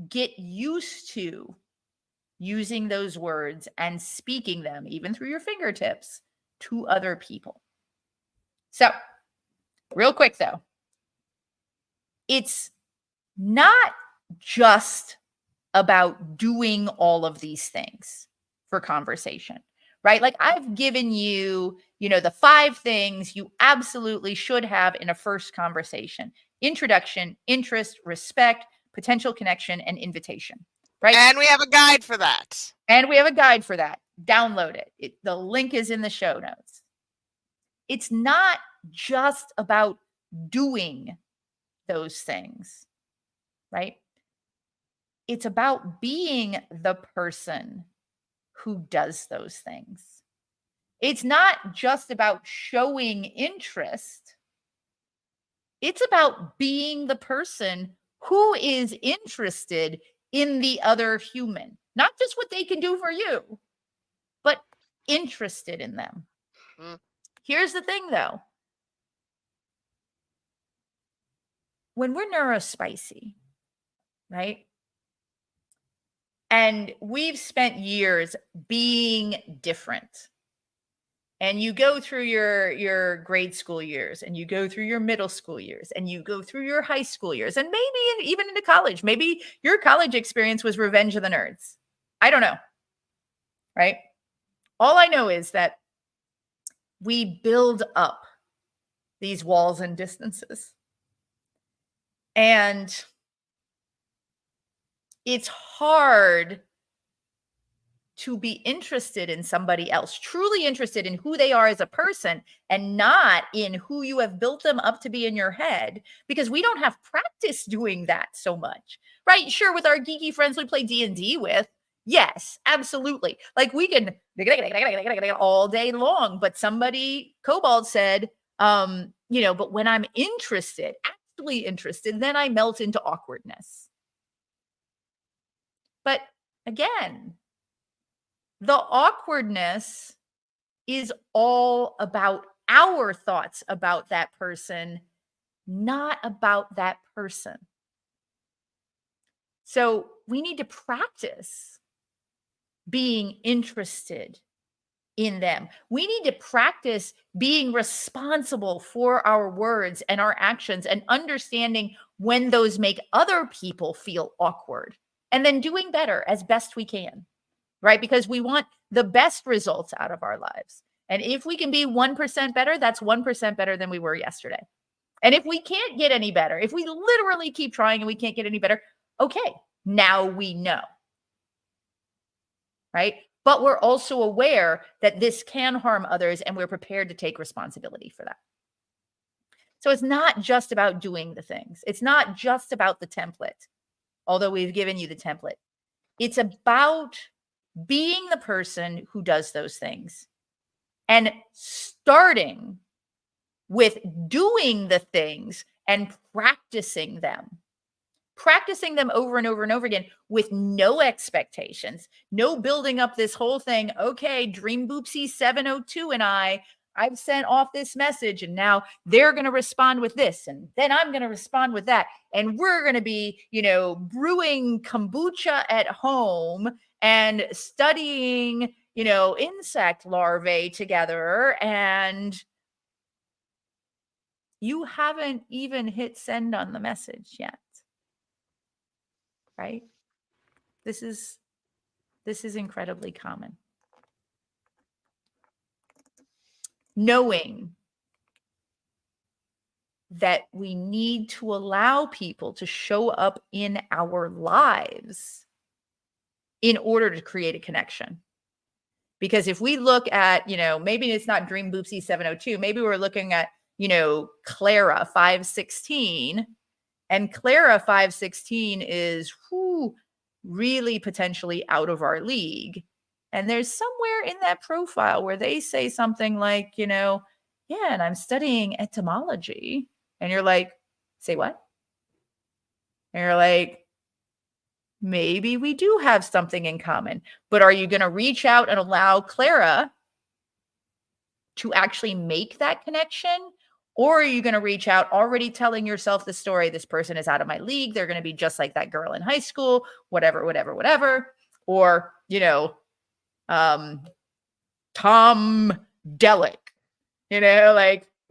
Get used to using those words and speaking them, even through your fingertips, to other people. So, real quick though, it's not just about doing all of these things for conversation, right? Like I've given you, the 5 things you absolutely should have in a first conversation: introduction, interest, respect, potential connection, and invitation, right? And we have a guide for that. Download it. The link is in the show notes. It's not just about doing those things, right? It's about being the person who does those things. It's not just about showing interest. It's about being the person who is interested in the other human, not just what they can do for you, but interested in them. Here's the thing, though. When we're neurospicy, right? And we've spent years being different. And you go through your grade school years, and you go through your middle school years, and you go through your high school years, and maybe even into college. Maybe your college experience was Revenge of the Nerds. I don't know, right? All I know is that we build up these walls and distances. And it's hard to be interested in somebody else, truly interested in who they are as a person, and not in who you have built them up to be in your head, because we don't have practice doing that so much, right? Sure, with our geeky friends we play D&D with, yes, absolutely. Like we can all day long, but somebody, Cobalt said, but when I'm interested, actually interested, then I melt into awkwardness. But again, the awkwardness is all about our thoughts about that person, not about that person. So we need to practice being interested in them. We need to practice being responsible for our words and our actions, and understanding when those make other people feel awkward, and then doing better as best we can. Right? Because we want the best results out of our lives. And if we can be 1% better, that's 1% better than we were yesterday. And if we can't get any better, if we literally keep trying and we can't get any better, okay, now we know. Right? But we're also aware that this can harm others, and we're prepared to take responsibility for that. So it's not just about doing the things. It's not just about the template, although we've given you the template. It's about being the person who does those things, and starting with doing the things and practicing them over and over and over again, with no expectations, no building up this whole thing. Okay, Dream Boopsy 702 and I've sent off this message, and now they're going to respond with this, and then I'm going to respond with that, and we're going to be, brewing kombucha at home and studying, insect larvae together, and you haven't even hit send on the message yet. Right? This is incredibly common. Knowing that we need to allow people to show up in our lives in order to create a connection. Because if we look at, maybe it's not Dream Boopsy 702, maybe we're looking at, Clara 516, and Clara 516 is really potentially out of our league. And there's somewhere in that profile where they say something like, yeah, and I'm studying etymology. And you're like, say what? And you're like, maybe we do have something in common. But are you going to reach out and allow Clara to actually make that connection? Or are you going to reach out already telling yourself the story, this person is out of my league, they're going to be just like that girl in high school, whatever. Or, Tom Delic,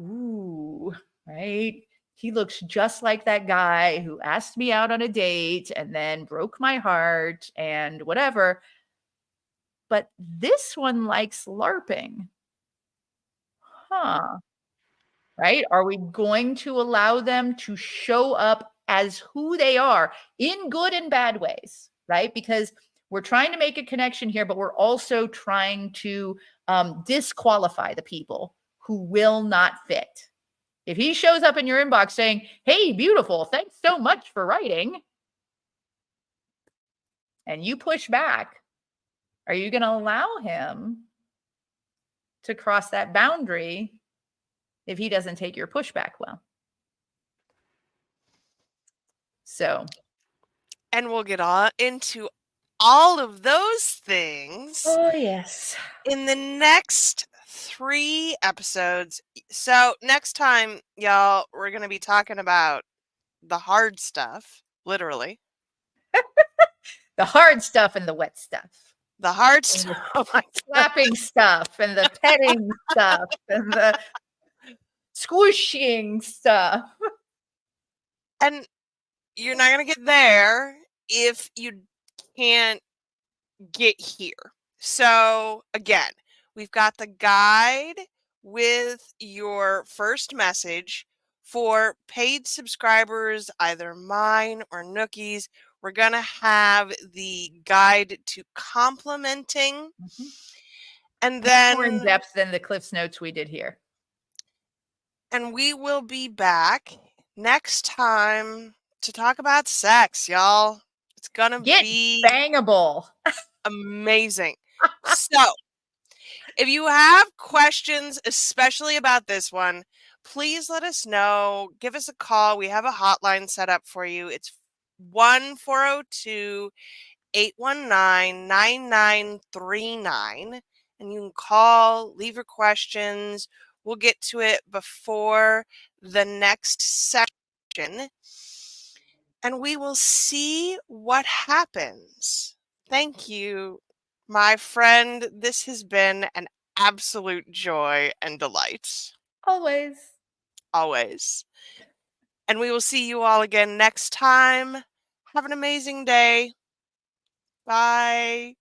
ooh, right? He looks just like that guy who asked me out on a date and then broke my heart and whatever. But this one likes LARPing. Huh. Right? Are we going to allow them to show up as who they are in good and bad ways? Right? Because we're trying to make a connection here, but we're also trying to disqualify the people who will not fit. If he shows up in your inbox saying, hey, beautiful, thanks so much for writing, and you push back, are you going to allow him to cross that boundary if he doesn't take your pushback well? So, and we'll get on into all of those things oh, yes. in the next 3 episodes. So, next time, y'all, we're going to be talking about the hard stuff, literally. The hard stuff and the wet stuff. The hard And stuff. the Oh my God. slapping stuff and the petting stuff and the squishing stuff. And you're not going to get there if you can't get here. So, again, we've got the guide with your first message for paid subscribers, either mine or Nookie's. We're going to have the guide to complementing. And then more in depth than the Cliff's Notes we did here. And we will be back next time to talk about sex, y'all. It's going to be bangable. Amazing. So, if you have questions, especially about this one, please let us know. Give us a call. We have a hotline set up for you. It's 1-402-819-9939. And you can call, leave your questions. We'll get to it before the next session. And we will see what happens. Thank you, my friend. This has been an absolute joy and delight. Always. Always. And we will see you all again next time. Have an amazing day. Bye.